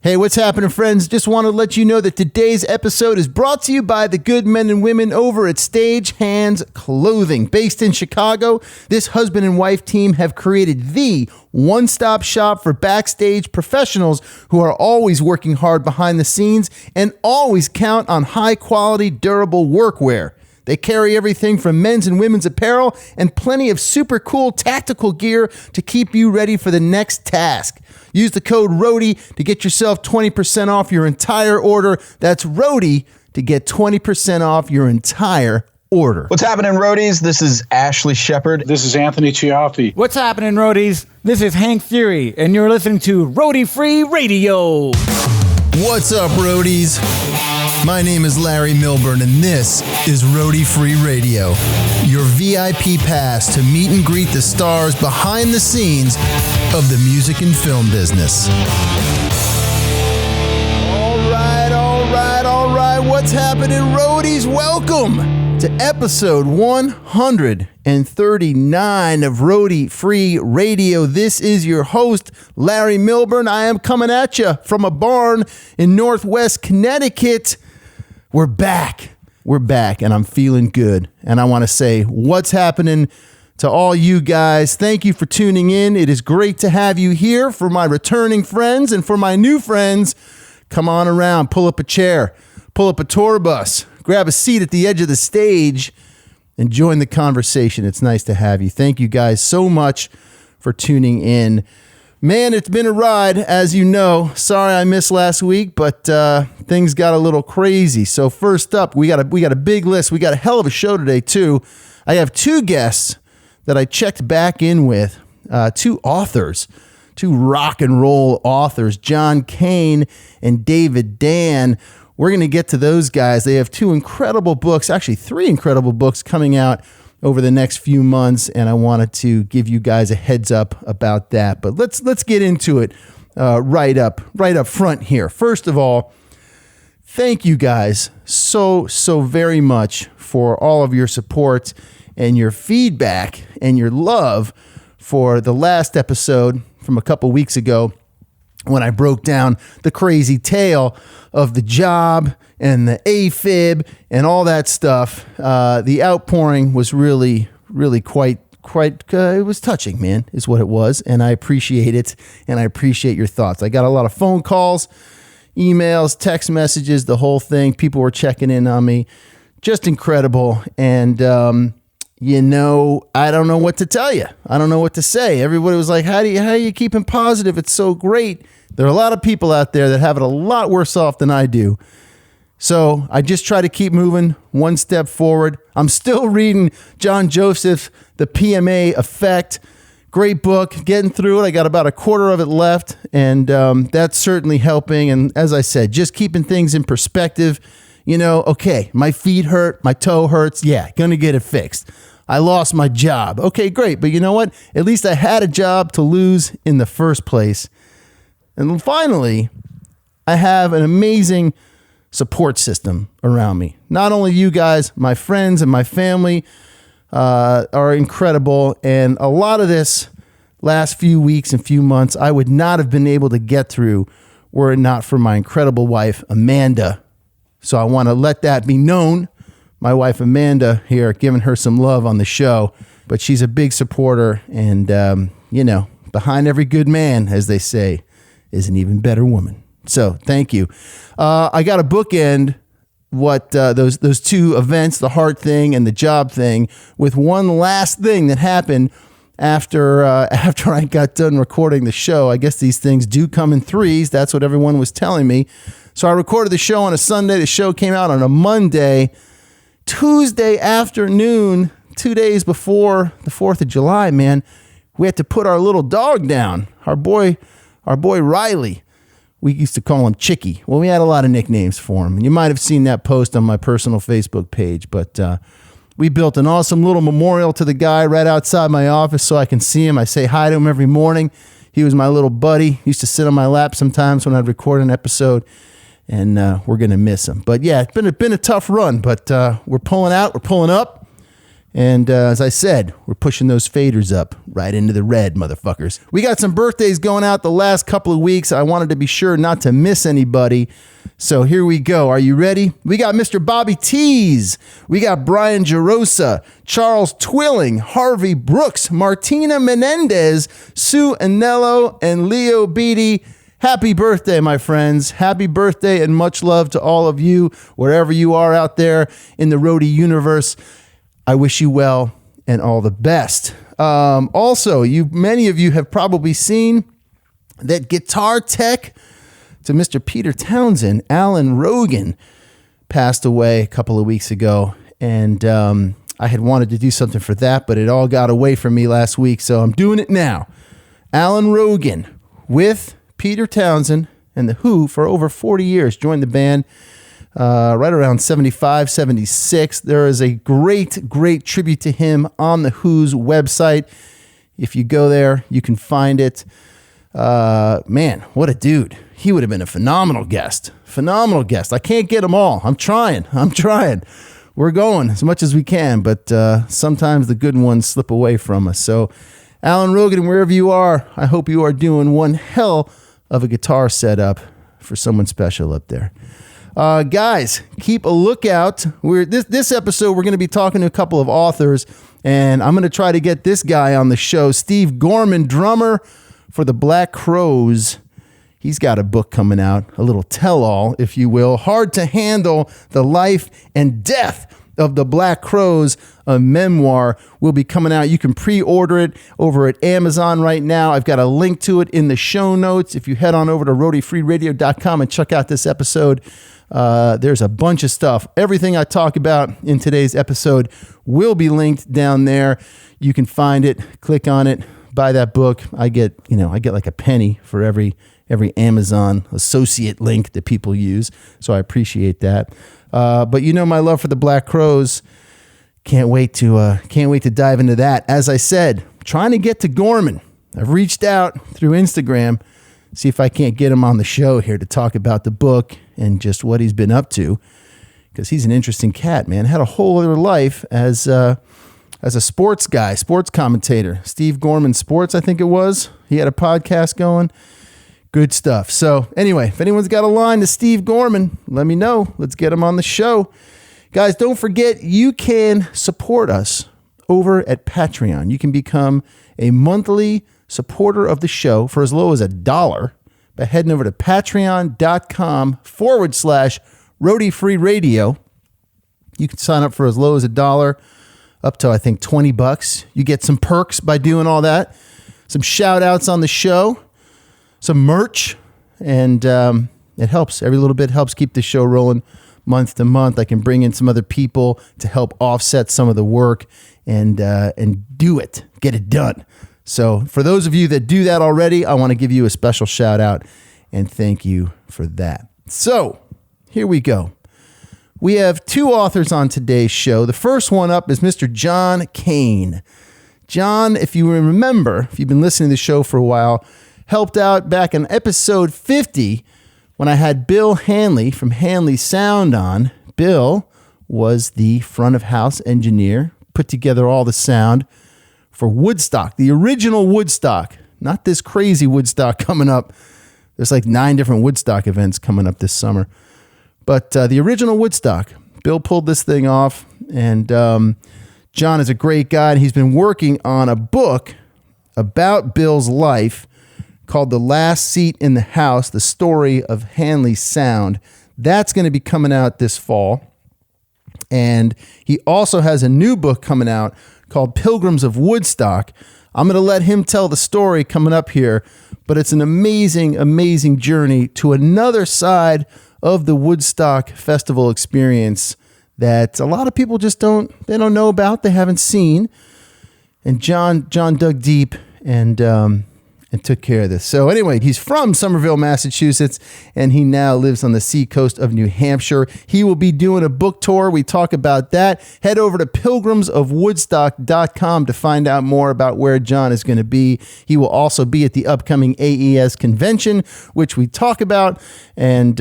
Hey, what's happening, friends? Just want to let you know that today's episode is brought to you by the good men and women over at Stage Hands Clothing. Based in Chicago, this husband and wife team have created the one-stop shop for backstage professionals who are always working hard behind the scenes and always count on high-quality, durable workwear. They carry everything from men's and women's apparel and plenty of super cool tactical gear to keep you ready for the next task. Use the code Roadie to get yourself 20% off your entire order. That's Roadie to get 20% off your entire order. What's happening, Roadies? This is Ashley Shepard. This is Anthony Chiaffi. What's happening, Roadies? This is Hank Fury, and you're listening to Roadie Free Radio. What's up, Roadies? My name is Larry Milburn, and this is Roadie Free Radio, your VIP pass to meet and greet the stars behind the scenes of the music and film business. All right. What's happening, Roadies? Welcome to episode 139 of Roadie Free Radio. This is your host, Larry Milburn. I am coming at you from a barn in Northwest Connecticut. We're back, and I'm feeling good. And I want to say what's happening to all you guys. Thank you for tuning in. It is great to have you here. For my returning friends and for my new friends, come on around, pull up a chair, pull up a tour bus, grab a seat at the edge of the stage, and join the conversation. It's nice to have you. Thank you guys so much for tuning in. Man, it's been a ride, as you know. Sorry I missed last week, but things got a little crazy. So first up, we got a big list. We got a hell of a show today, too. I have two guests that I checked back in with, two authors, two rock and roll authors, John Kane and David Dann. We're going to get to those guys. They have two incredible books, actually three incredible books coming out over the next few months, and I wanted to give you guys a heads up about that. But let's get into it right up front here. First of all, thank you guys so very much for all of your support and your feedback and your love for the last episode from a couple weeks ago when I broke down the crazy tale of the job and the AFib and all that stuff. The outpouring was really quite it was touching, man, is what it was. And I appreciate it. And I appreciate your thoughts. I got a lot of phone calls, emails, text messages, the whole thing. People were checking in on me. Just incredible. And, I don't know what to tell you. I don't know what to say. Everybody was like, how are you keeping positive? It's so great. There are a lot of people out there that have it a lot worse off than I do. So I just try to keep moving one step forward. I'm still reading John Joseph's The PMA Effect. Great book. Getting through it. I got about a quarter of it left, and that's certainly helping. And as I said, just keeping things in perspective. Okay, my feet hurt, my toe hurts. Yeah, gonna get it fixed. I lost my job. Okay, great. But you know what? At least I had a job to lose in the first place. And finally, I have an amazing support system around me. Not only you guys, my friends and my family are incredible. And a lot of this last few weeks and few months, I would not have been able to get through were it not for my incredible wife, Amanda. So I want to let that be known. My wife, Amanda, here, giving her some love on the show. But she's a big supporter. And, behind every good man, as they say, is an even better woman. So thank you. I got to bookend what those two events, the heart thing and the job thing, with one last thing that happened after I got done recording the show. I guess these things do come in threes. That's what everyone was telling me. So I recorded the show on a Sunday. The show came out on a Monday. Tuesday afternoon, 2 days before the 4th of July, man, we had to put our little dog down. Our boy Riley. We used to call him Chicky. Well, we had a lot of nicknames for him. You might have seen that post on my personal Facebook page, but we built an awesome little memorial to the guy right outside my office so I can see him. I say hi to him every morning. He was my little buddy. He used to sit on my lap sometimes when I'd record an episode, and we're going to miss him. But yeah, it's been a tough run, but we're pulling out. We're pulling up, And as I said, we're pushing those faders up right into the red, motherfuckers. We got some birthdays going out the last couple of weeks. I wanted to be sure not to miss anybody. So here we go. Are you ready? We got Mr. Bobby Tees. We got Brian Gerosa, Charles Twilling, Harvey Brooks, Martina Menendez, Sue Anello, and Leo Beatty. Happy birthday, my friends. Happy birthday and much love to all of you, wherever you are out there in the roadie universe. I wish you well and all the best. Also, many of you have probably seen that guitar tech to Mr. Peter Townsend, Alan Rogan, passed away a couple of weeks ago. And I had wanted to do something for that, but it all got away from me last week, so I'm doing it now. Alan Rogan with Peter Townsend and The Who for over 40 years, joined the band right around 75, 76. There is a great tribute to him on The Who's website. If you go there, you can find it. Man, what a dude. He would have been a phenomenal guest. I can't get them all. I'm trying. We're going as much as we can, but sometimes the good ones slip away from us. So, Alan Rogan, wherever you are, I hope you are doing one hell of a guitar setup for someone special up there. Guys, keep a lookout. This episode, we're going to be talking to a couple of authors, and I'm going to try to get this guy on the show, Steve Gorman, drummer for the Black Crowes. He's got a book coming out, a little tell-all, if you will. Hard to Handle, The Life and Death of the Black Crowes, a memoir, will be coming out. You can pre-order it over at Amazon right now. I've got a link to it in the show notes. If you head on over to roadiefreeradio.com and check out this episode, there's a bunch of stuff. Everything I talk about in today's episode will be linked down there. You can find it, click on it, buy that book. I get like a penny for every Amazon associate link that people use. So I appreciate that. But my love for the Black Crowes. Can't wait to dive into that. As I said, trying to get to Gorman. I've reached out through Instagram, see if I can't get him on the show here to talk about the book and just what he's been up to, because he's an interesting cat, man. Had a whole other life as a sports guy, sports commentator. Steve Gorman Sports, I think it was. He had a podcast going. Good stuff. So anyway, if anyone's got a line to Steve Gorman, let me know. Let's get him on the show. Guys, don't forget, you can support us over at Patreon. You can become a monthly supporter of the show for as low as $1 by heading over to patreon.com/Roadie Free Radio. You can sign up for as low as $1 up to, I think, $20. You get some perks by doing all that. Some shout outs on the show, some merch, and it helps. Every little bit helps keep the show rolling month to month. I can bring in some other people to help offset some of the work and do it, get it done. So for those of you that do that already, I want to give you a special shout out and thank you for that. So here we go. We have two authors on today's show. The first one up is Mr. John Kane. John, if you remember, if you've been listening to the show for a while, helped out back in episode 50 when I had Bill Hanley from Hanley Sound on. Bill was the front of house engineer, put together all the sound for Woodstock, the original Woodstock, not this crazy Woodstock coming up. There's like 9 different Woodstock events coming up this summer. But the original Woodstock, Bill pulled this thing off, and John is a great guy, and he's been working on a book about Bill's life called The Last Seat in the House, The Story of Hanley Sound. That's going to be coming out this fall. And he also has a new book coming out called Pilgrims of Woodstock. I'm going to let him tell the story coming up here, but it's an amazing, amazing journey to another side of the Woodstock Festival experience that a lot of people just don't know about, they haven't seen. And John dug deep and took care of this. So anyway, he's from Somerville, Massachusetts, and he now lives on the seacoast of New Hampshire. He will be doing a book tour. We talk about that. Head over to pilgrimsofwoodstock.com to find out more about where John is going to be. He will also be at the upcoming AES convention, which we talk about. And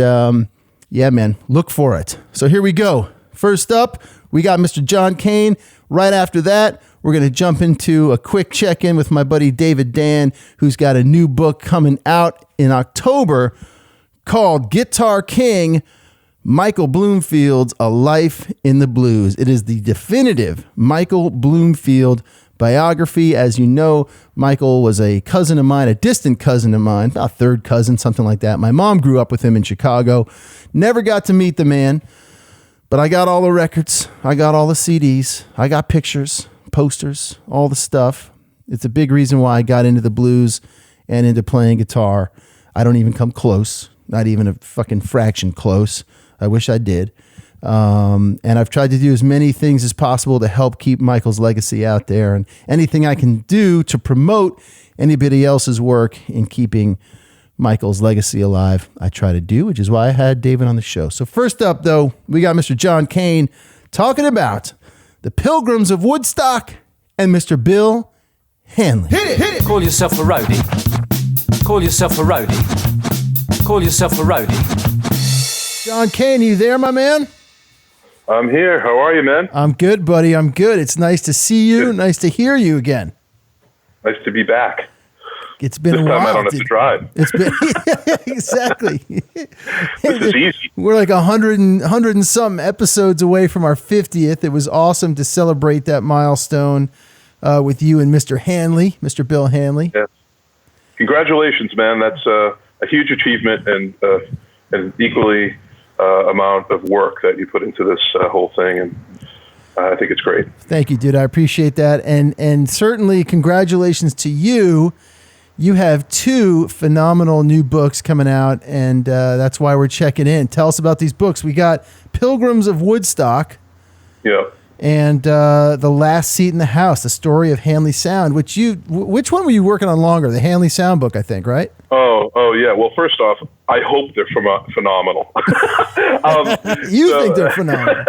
yeah, man, look for it. So here we go. First up, we got Mr. John Kane Right after that, we're going to jump into a quick check-in with my buddy David Dann, who's got a new book coming out in October called Guitar King, Michael Bloomfield's A Life in the Blues. It is the definitive Michael Bloomfield biography. As you know, Michael was a cousin of mine, a distant cousin of mine, about third cousin, something like that. My mom grew up with him in Chicago. Never got to meet the man, but I got all the records. I got all the CDs. I got pictures, posters, all the stuff. It's a big reason why I got into the blues and into playing guitar. I don't even come close, not even a fucking fraction close. I wish I did. And I've tried to do as many things as possible to help keep Michael's legacy out there, and anything I can do to promote anybody else's work in keeping Michael's legacy alive, I try to do, which is why I had David on the show. So first up, though, we got Mr. John Kane talking about the Pilgrims of Woodstock and Mr. Bill Hanley. Hit it. Call yourself a roadie. Call yourself a roadie. Call yourself a roadie. John Kane, you there, my man? I'm here. How are you, man? I'm good, buddy. I'm good. It's nice to see you. Good. Nice to hear you again. Nice to be back. It's been this a while. time I don't have to drive. It's been exactly. This is easy. We're like 100 and something episodes away from our 50th. It was awesome to celebrate that milestone with you and Mr. Hanley, Mr. Bill Hanley. Yes. Congratulations, man. That's a huge achievement and an equally amount of work that you put into this whole thing, and I think it's great. Thank you, dude. I appreciate that, and certainly congratulations to you. You have 2 phenomenal new books coming out, and that's why we're checking in. Tell us about these books. We got Pilgrims of Woodstock. Yeah. And The Last Seat in the House, The Story of Hanley Sound, which one were you working on longer? The Hanley Sound book, I think, right? Oh, yeah. Well, first off, I hope they're phenomenal. You think they're phenomenal?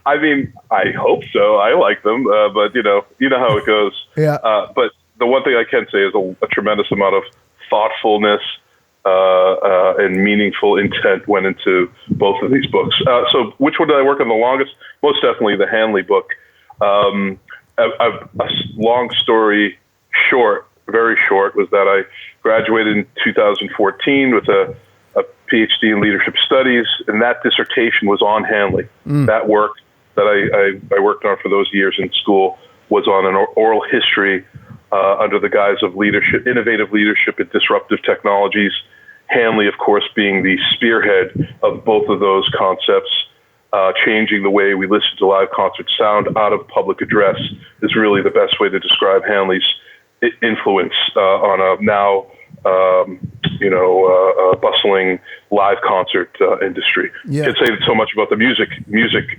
I mean, I hope so. I like them, but you know how it goes. Yeah. But the one thing I can say is a tremendous amount of thoughtfulness and meaningful intent went into both of these books. So which one did I work on the longest? Most definitely the Hanley book. A long story short, very short, was that I graduated in 2014 with a PhD in leadership studies, and that dissertation was on Hanley. That work that I worked on for those years in school was on an oral history under the guise of leadership, innovative leadership and disruptive technologies. Hanley, of course, being the spearhead of both of those concepts, changing the way we listen to live concert sound out of public address is really the best way to describe Hanley's influence on a now, bustling live concert industry. Yeah. Can't say so much about the music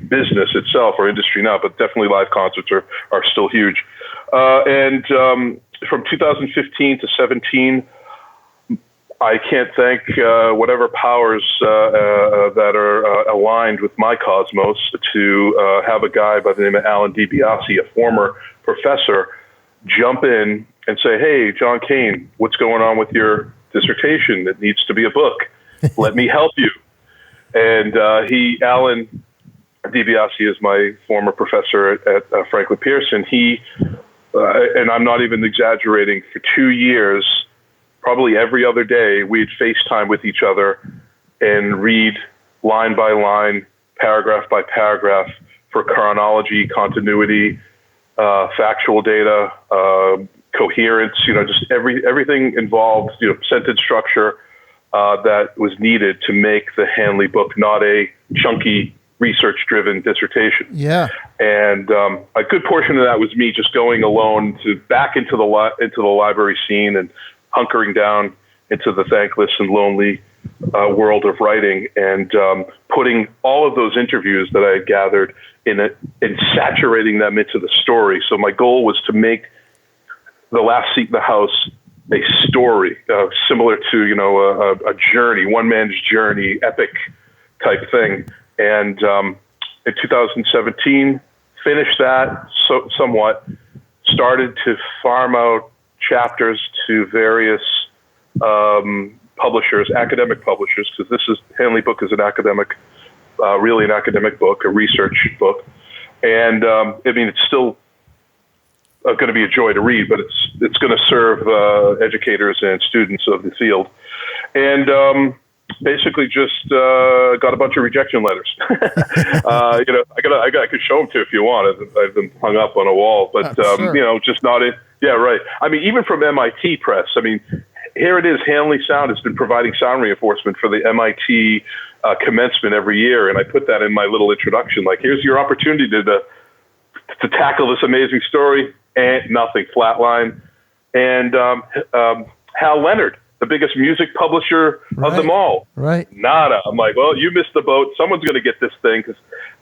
business itself or industry now, but definitely live concerts are still huge. And from 2015 to 17, I can't thank whatever powers that are aligned with my cosmos to have a guy by the name of Alan DiBiase, a former professor, jump in and say, "Hey, John Kane, what's going on with your dissertation? It needs to be a book. Let me help you." And Alan DiBiase is my former professor at Franklin Pearson. He, and I'm not even exaggerating, for 2 years, probably every other day, we'd FaceTime with each other and read line by line, paragraph by paragraph for chronology, continuity, factual data, coherence, just everything involved, sentence structure that was needed to make the Hanley book not a chunky research-driven dissertation. Yeah. And a good portion of that was me just going alone back into the library scene and hunkering down into the thankless and lonely world of writing, and putting all of those interviews that I had gathered and saturating them into the story. So my goal was to make The Last Seat in the House a story, similar to, a journey, one man's journey, epic type thing. And in 2017, finished that somewhat, started to farm out chapters to various publishers, academic publishers, because Hanley book is an academic, really an academic book, a research book. And I mean, it's still going to be a joy to read, but it's going to serve educators and students of the field. And basically just got a bunch of rejection letters. I could show them to you if you want. I've been hung up on a wall, but sure. Just not it. Yeah, right. I mean, even from MIT Press. I mean, here it is. Hanley Sound has been providing sound reinforcement for the MIT commencement every year, and I put that in my little introduction. Like, here's your opportunity to tackle this amazing story, and nothing, flatline. And Hal Leonard, the biggest music publisher of them all. Right. Nada. I'm like, well, you missed the boat. Someone's going to get this thing, because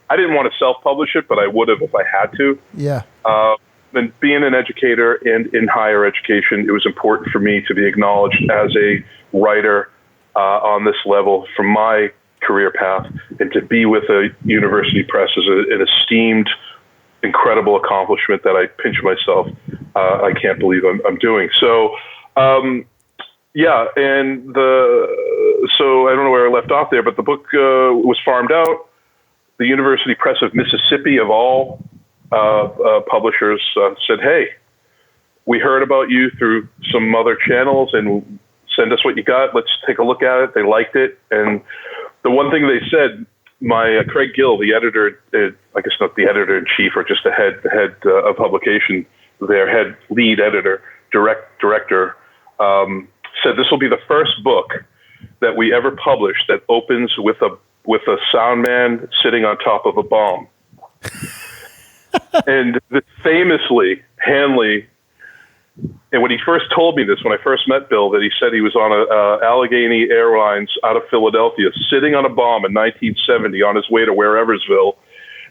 I didn't want to self-publish it, but I would have if I had to. Yeah. And being an educator and in higher education, it was important for me to be acknowledged as a writer on this level from my career path, and to be with a university press is an esteemed, incredible accomplishment that I pinch myself. I can't believe I'm doing. So, yeah, and so I don't know where I left off there, but the book was farmed out. The University Press of Mississippi, of all publishers, said, hey, we heard about you through some other channels, and send us what you got. Let's take a look at it. They liked it. And the one thing they said, Craig Gill, the editor, I guess not the editor-in-chief, or just the head of publication, their lead editor, director, said this will be the first book that we ever publish that opens with a sound man sitting on top of a bomb. And famously, Hanley, and when he first told me this, when I first met Bill, that he said he was on a Allegheny Airlines out of Philadelphia, sitting on a bomb in 1970 on his way to Whereversville,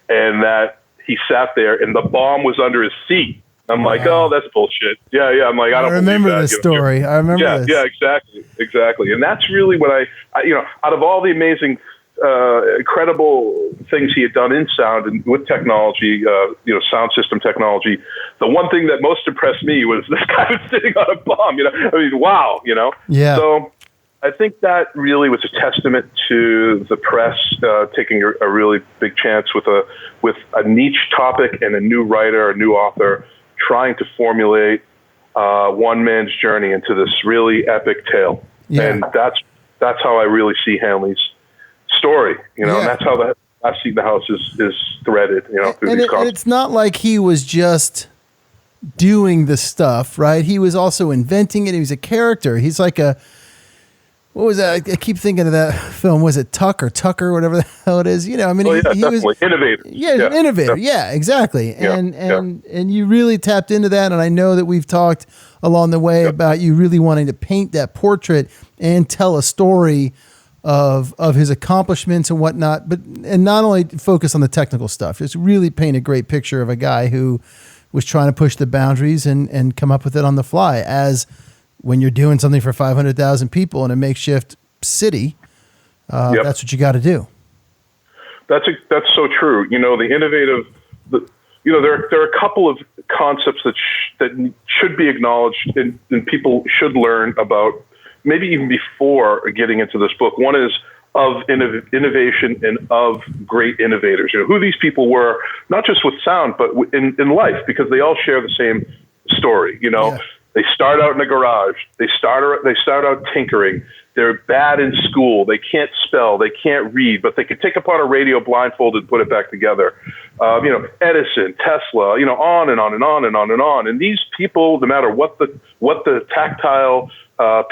and that he sat there and the bomb was under his seat. I'm like, oh, that's bullshit. Yeah. I'm like, I don't remember believe that. this story. I remember this. Yeah, exactly. And that's really what I out of all the amazing, incredible things he had done in sound and with technology, sound system technology, the one thing that most impressed me was this guy was sitting on a bomb. I mean, wow. Yeah. So I think that really was a testament to the press taking a really big chance with a niche topic and a new writer, a new author, trying to formulate one man's journey into this really epic tale. Yeah. And that's how I really see Hanley's story, and that's how I see the house is threaded, through these and it's not like he was just doing the stuff, right? He was also inventing it. He was a character. He's like what was that? I keep thinking of that film. Was it Tucker, whatever the hell it is? He was innovator. Yeah, an innovator. Yeah, exactly. And you really tapped into that. And I know that we've talked along the way about you really wanting to paint that portrait and tell a story of his accomplishments and whatnot, and not only focus on the technical stuff, just really paint a great picture of a guy who was trying to push the boundaries and come up with it on the fly. As when you're doing something for 500,000 people in a makeshift city, that's what you got to do. That's so true. The innovative, there are a couple of concepts that should be acknowledged and people should learn about, maybe even before getting into this book. One is of innovation and of great innovators. Who these people were, not just with sound, but in life, because they all share the same story. They start out in a garage. They start out tinkering. They're bad in school. They can't spell. They can't read, but they can take apart a radio blindfolded and put it back together. Edison, Tesla, on and on and on and on and on. And these people, no matter what the tactile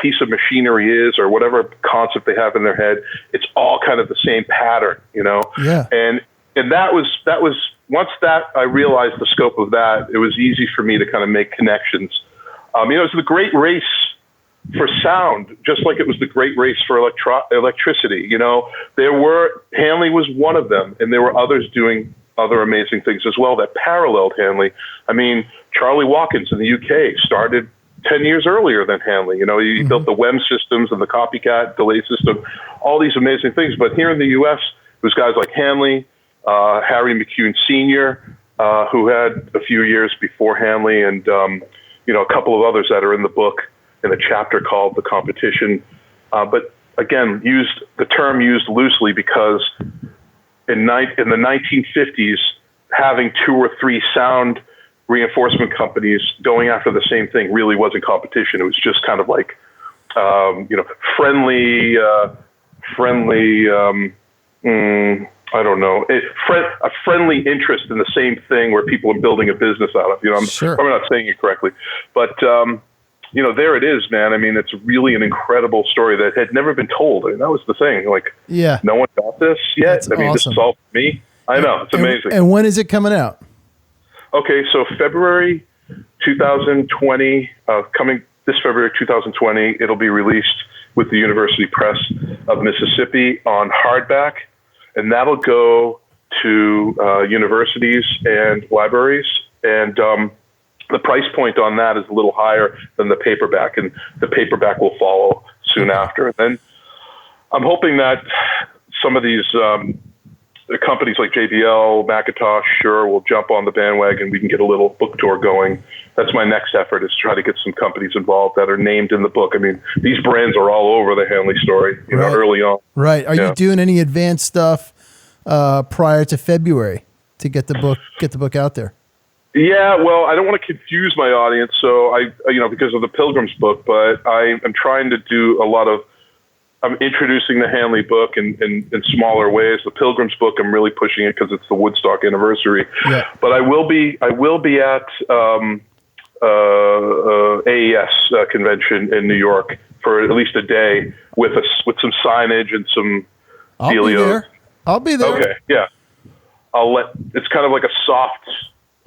piece of machinery is or whatever concept they have in their head, it's all kind of the same pattern, Yeah. And that was once that I realized the scope of that, it was easy for me to kind of make connections. It was the great race for sound, just like it was the great race for electricity. Hanley was one of them, and there were others doing other amazing things as well that paralleled Hanley. I mean, Charlie Watkins in the UK started 10 years earlier than Hanley. He built the WEM systems and the copycat delay system, all these amazing things. But here in the U.S., it was guys like Hanley, Harry McCune Sr., who had a few years before Hanley, and a couple of others that are in the book in a chapter called The Competition. But again, the term used loosely because in the 1950s, having 2 or 3 sound reinforcement companies going after the same thing really wasn't competition. It was just kind of like, friendly, I don't know, a friendly interest in the same thing where people are building a business out of. I'm probably not saying it correctly, but there it is, man. I mean, it's really an incredible story that had never been told. I mean, that was the thing. Like, no one got this yet. That's awesome. This is all for me. I know, it's amazing. And when is it coming out? Okay, so February 2020, coming this February 2020, it'll be released with the University Press of Mississippi on hardback, and that'll go to universities and libraries. And the price point on that is a little higher than the paperback, and the paperback will follow soon after. And then I'm hoping that some of these companies like JBL, Macintosh, Shure will jump on the bandwagon. We can get a little book tour going. That's my next effort, is try to get some companies involved that are named in the book. I mean, these brands are all over the Hanley story, early on. Right. Are you doing any advanced stuff prior to February to get the book out there? Yeah, well, I don't want to confuse my audience, so because of the Pilgrims book, but I'm trying to do I'm introducing the Hanley book in smaller ways. The Pilgrims book, I'm really pushing it because it's the Woodstock anniversary. Yeah. But I will be at AES convention in New York for at least a day with some signage and some dealio. I'll be there. Okay, yeah. It's kind of like a soft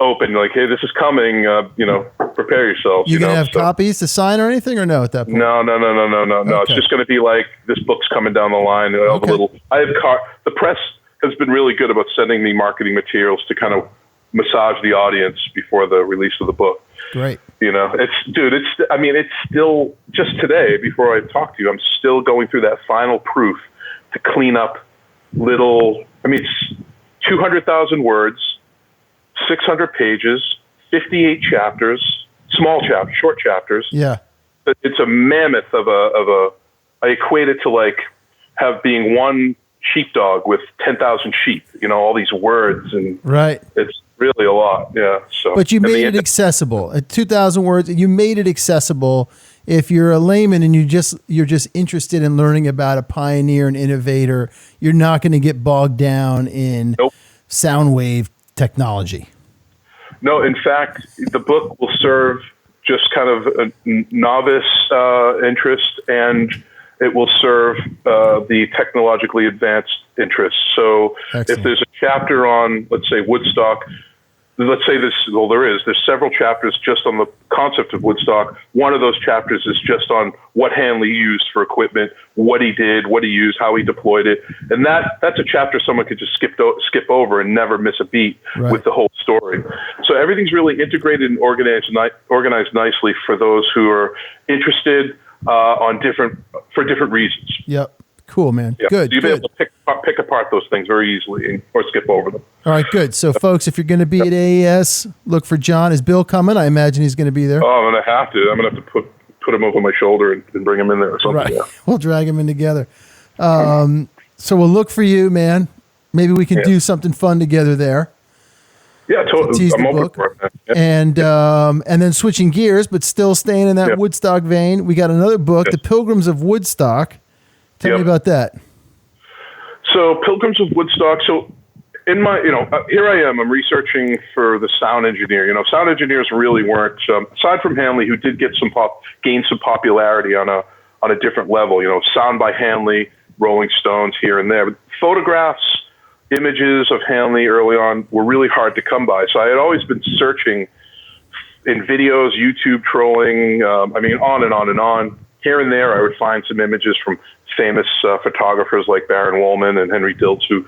open, like, hey, this is coming, prepare yourselves. You gonna have copies to sign or anything, or no at that point? No. Okay. It's just gonna be like, this book's coming down the line. The press has been really good about sending me marketing materials to kind of massage the audience before the release of the book. Great. It's still, just today, before I talk to you, I'm still going through that final proof to clean up it's 200,000 words, 600 pages, 58 chapters, short chapters. Yeah. It's a mammoth I equate it to like being one sheepdog with 10,000 sheep, all these words, and right. It's really a lot. Yeah. So, but you made it accessible at 2,000 words. You made it accessible. If you're a layman and you're just interested in learning about a pioneer and innovator, you're not going to get bogged down in sound wave technology. No, in fact, the book will serve just kind of a novice interest, and it will serve the technologically advanced interest. So Excellent. If there's a chapter on, let's say, Woodstock, there's several chapters just on the concept of Woodstock. One of those chapters is just on what Hanley used for equipment, what he did, what he used, how he deployed it. And that's a chapter someone could just skip over and never miss a beat with the whole story. So everything's really integrated and organized nicely for those who are interested for different reasons. Yep. Cool, man. Yeah. Good. So you'll be able to pick apart those things very easily or skip over them. All right, good. So, folks, if you're going to be at AES, look for John. Is Bill coming? I imagine he's going to be there. Oh, I'm going to have to. I'm going to have to put him over my shoulder and bring him in there or something. Right. Yeah. We'll drag him in together. So we'll look for you, man. Maybe we can do something fun together there. Yeah, totally. I'm open for it, man. Yeah. And then switching gears, but still staying in that Woodstock vein, we got another book, The Pilgrims of Woodstock. Tell me about that. So Pilgrims of Woodstock. So in my, here I am, I'm researching for the sound engineer. Sound engineers really weren't, aside from Hanley, who did gain some popularity on a different level, sound by Hanley, Rolling Stones here and there. But photographs, images of Hanley early on were really hard to come by. So I had always been searching in videos, YouTube trolling, on and on and on. Here and there, I would find some images from famous photographers like Baron Wollman and Henry Diltz, who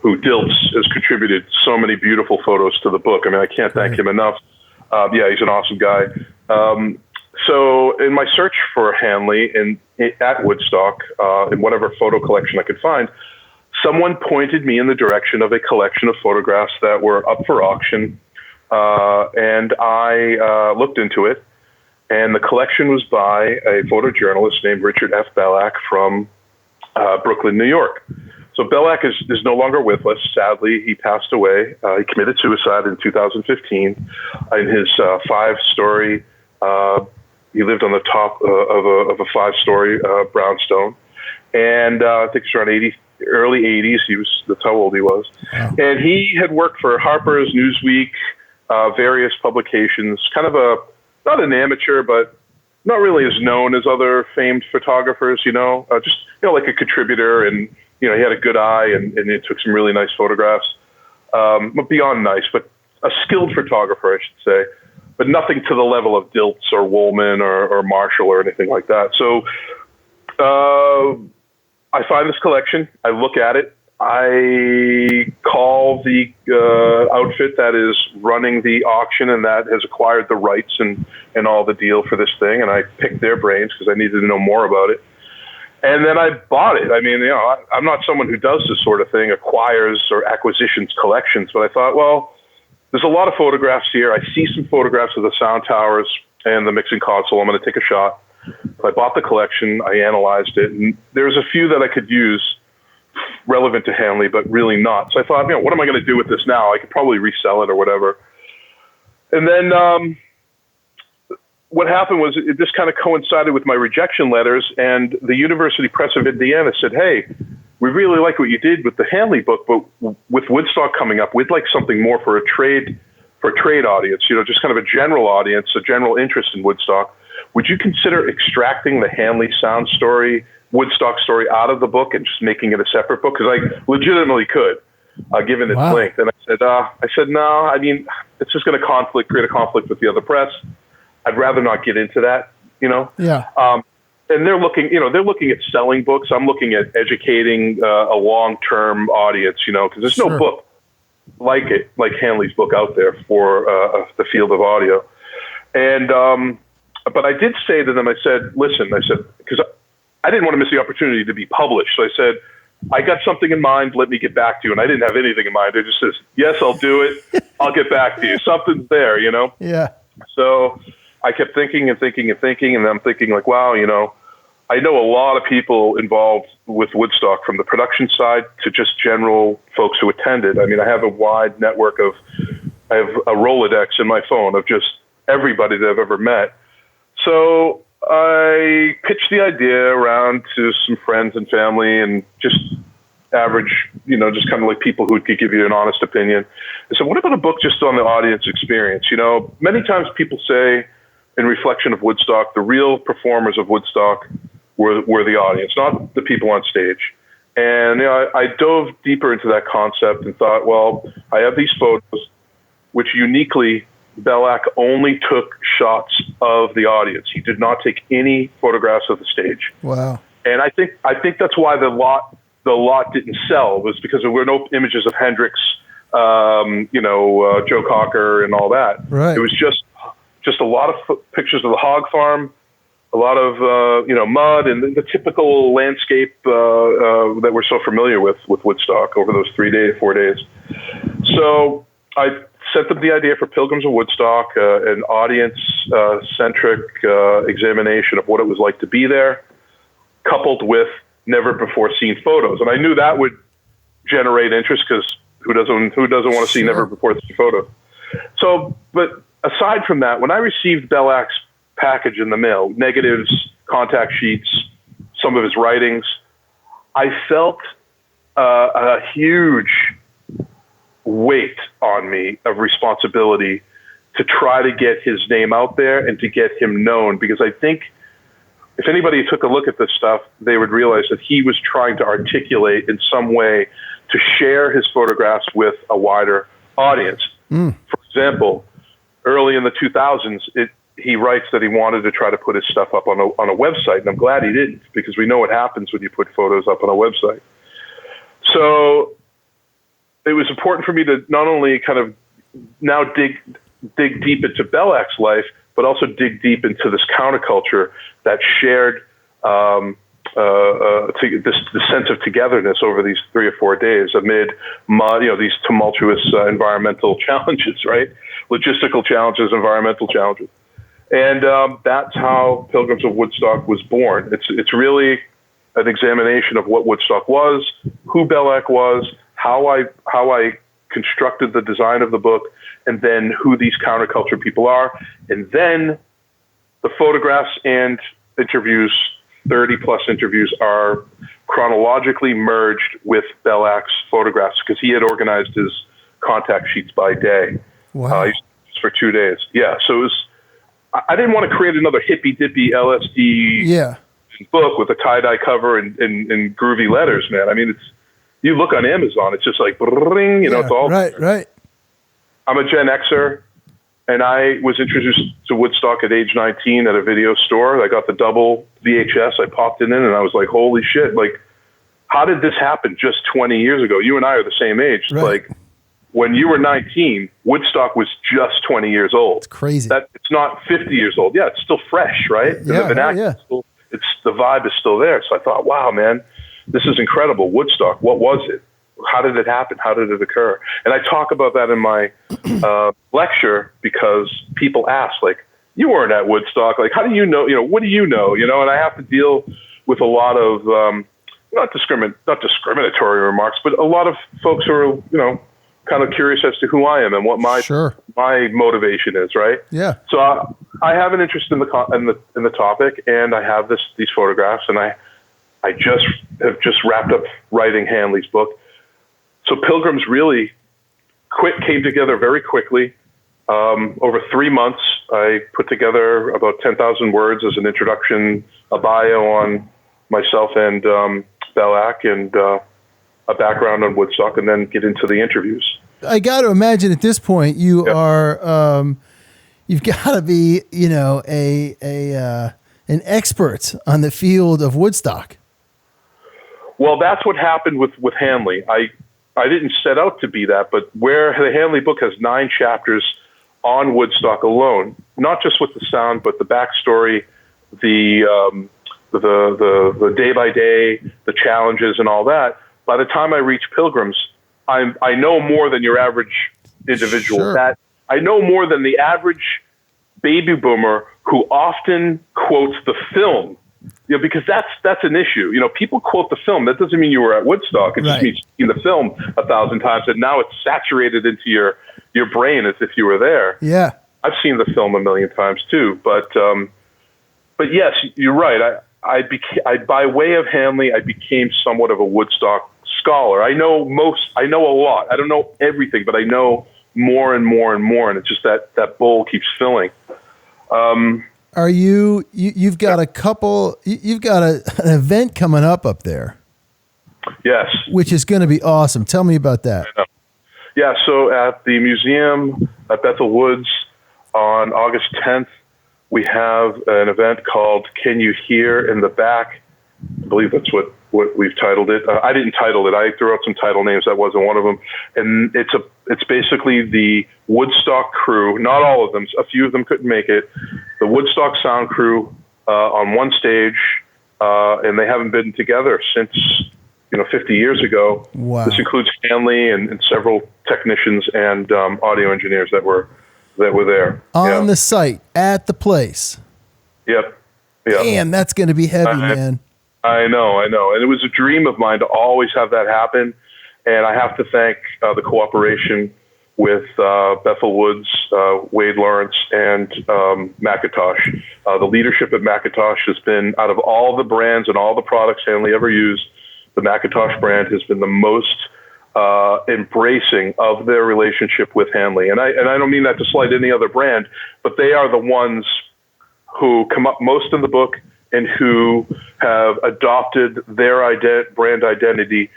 Diltz has contributed so many beautiful photos to the book. I can't thank him enough. He's an awesome guy. So in my search for Hanley at Woodstock, in whatever photo collection I could find, someone pointed me in the direction of a collection of photographs that were up for auction, and I looked into it. And the collection was by a photojournalist named Richard F. Ballack from Brooklyn, New York. So Bellac is no longer with us. Sadly, he passed away. He committed suicide in 2015 in his 5-story. He lived on the top of a 5-story brownstone, and I think it's around early 80s. That's how old he was. Wow. And he had worked for Harper's, Newsweek, various publications. Kind of not an amateur, but not really as known as other famed photographers. Just like a contributor, and he had a good eye, and he took some really nice photographs. But beyond nice, but a skilled photographer, I should say. But nothing to the level of Dilts or Woolman or Marshall or anything like that. So I find this collection. I look at it. I call the outfit that is running the auction and that has acquired the rights and all the deal for this thing, and I picked their brains because I needed to know more about it. And then I bought it. I mean, I'm not someone who does this sort of thing, acquires or acquisitions collections, but I thought, well, there's a lot of photographs here. I see some photographs of the sound towers and the mixing console. I'm going to take a shot. So I bought the collection. I analyzed it. And there's a few that I could use relevant to Hanley, but really not. So I thought, what am I going to do with this now? I could probably resell it or whatever. And then what happened was this kind of coincided with my rejection letters, and the University Press of Indiana said, hey, we really like what you did with the Hanley book, but with Woodstock coming up, we'd like something more for a trade audience, just kind of a general audience, a general interest in Woodstock. Would you consider extracting the Hanley Sound story, Woodstock story out of the book and just making it a separate book? Because I legitimately could, given its length. And I said, no, I mean, it's just going to create a conflict with the other press. I'd rather not get into that, Yeah. And they're looking at selling books. I'm looking at educating a long-term audience, because there's no book like Hanley's book out there for the field of audio. And but I did say to them, I said, because I didn't want to miss the opportunity to be published. So I said, I got something in mind. Let me get back to you. And I didn't have anything in mind. I just said, yes, I'll do it. I'll get back to you. Something's there, Yeah. So I kept thinking, and I'm thinking like, wow, I know a lot of people involved with Woodstock, from the production side to just general folks who attended. I mean, I have a wide network I have a Rolodex in my phone of just everybody that I've ever met. So I pitched the idea around to some friends and family, and just average, just kind of like people who could give you an honest opinion. I said, what about a book just on the audience experience? Many times people say, in reflection of Woodstock, the real performers of Woodstock were the audience, not the people on stage. And I dove deeper into that concept and thought, well, I have these photos, which uniquely Bellac only took shots of the audience. He did not take any photographs of the stage. Wow. And I think that's why the lot didn't sell, was because there were no images of Hendrix, Joe Cocker and all that. Right. It was just a lot of pictures of the hog farm, a lot of mud, and the typical landscape that we're so familiar with Woodstock over those 4 days. So I sent them the idea for Pilgrims of Woodstock, an audience-centric examination of what it was like to be there, coupled with never-before-seen photos. And I knew that would generate interest, because who doesn't want to see never-before-seen photos? So, but aside from that, when I received Bellac's package in the mail, negatives, contact sheets, some of his writings, I felt a huge weight on me of responsibility to try to get his name out there and to get him known, because I think if anybody took a look at this stuff, they would realize that he was trying to articulate in some way to share his photographs with a wider audience. For example, early in the 2000s, he writes that he wanted to try to put his stuff up on a website, and I'm glad he didn't, because we know what happens when you put photos up on a website. So it was important for me to not only kind of now dig deep into Bellac's life, but also dig deep into this counterculture that shared the sense of togetherness over these 3 or 4 days amid these tumultuous environmental challenges, right? Logistical challenges, environmental challenges. And that's how Pilgrims of Woodstock was born. It's really an examination of what Woodstock was who Belak was, how I constructed the design of the book, and then who these counterculture people are, and then the photographs and interviews, 30 plus interviews, are chronologically merged with Belak's photographs because he had organized his contact sheets by day. Wow. For 2 days. Yeah. So it was, I didn't want to create another hippy dippy LSD book with a tie-dye cover and groovy letters, man. I mean, you look on Amazon, it's just like, it's all right. I'm a Gen Xer, and I was introduced to Woodstock at age 19 at a video store. I got the double VHS. I popped it in, and I was like, holy shit, like, how did this happen just 20 years ago? You and I are the same age. Right. Like, when you were 19, Woodstock was just 20 years old. It's crazy. It's not 50 years old. Yeah, it's still fresh, right? Yeah, the vernacular, the vibe is still there. So I thought, wow, man, this is incredible. Woodstock, what was it? How did it happen? How did it occur? And I talk about that in my lecture because people ask, like, you weren't at Woodstock. Like, how do you know? What do you know? And I have to deal with a lot of not discriminatory remarks, but a lot of folks who are, kind of curious as to who I am and what my motivation is, right? Yeah. So I have an interest in the topic, and I have these photographs, and I have just wrapped up writing Hanley's book. So Pilgrims really came together very quickly. Over 3 months, I put together about 10,000 words as an introduction, a bio on myself and Belak, and a background on Woodstock, and then get into the interviews. I got to imagine at this point you are, you've got to be, an expert on the field of Woodstock. Well, that's what happened with Hanley. I didn't set out to be that, but where the Hanley book has 9 chapters on Woodstock alone, not just with the sound, but the backstory, the day by day, the challenges, and all that. By the time I reach Pilgrims, I know more than your average individual. Sure. That I know more than the average baby boomer who often quotes the film. Because that's an issue. People quote the film. That doesn't mean you were at Woodstock. It just means you've seen the film 1,000 times, and now it's saturated into your brain as if you were there. Yeah, I've seen the film 1,000,000 times too. But yes, you're right. I by way of Hanley, I became somewhat of a Woodstock scholar. I know a lot. I don't know everything, but I know more and more and more, and it's just that bowl keeps filling. Are you've got you've got an event coming up there. Yes. Which is going to be awesome. Tell me about that. I know. Yeah. So at the museum at Bethel Woods on August 10th, we have an event called Can You Hear in the Back? I believe that's what we've titled it. I didn't title it. I threw out some title names. That wasn't one of them. And it's basically the Woodstock crew, not all of them. A few of them couldn't make it. The Woodstock sound crew on one stage, and they haven't been together since 50 years ago. Wow. This includes Hanley and several technicians and audio engineers that were there on the site at the place. Yep. Damn, that's going to be heavy, man. I know. And it was a dream of mine to always have that happen. And I have to thank the cooperation with Bethel Woods, Wade Lawrence, and McIntosh. The leadership at McIntosh has been, out of all the brands and all the products Hanley ever used, the McIntosh brand has been the most embracing of their relationship with Hanley. And I don't mean that to slight any other brand, but they are the ones who come up most in the book and who have adopted their brand identity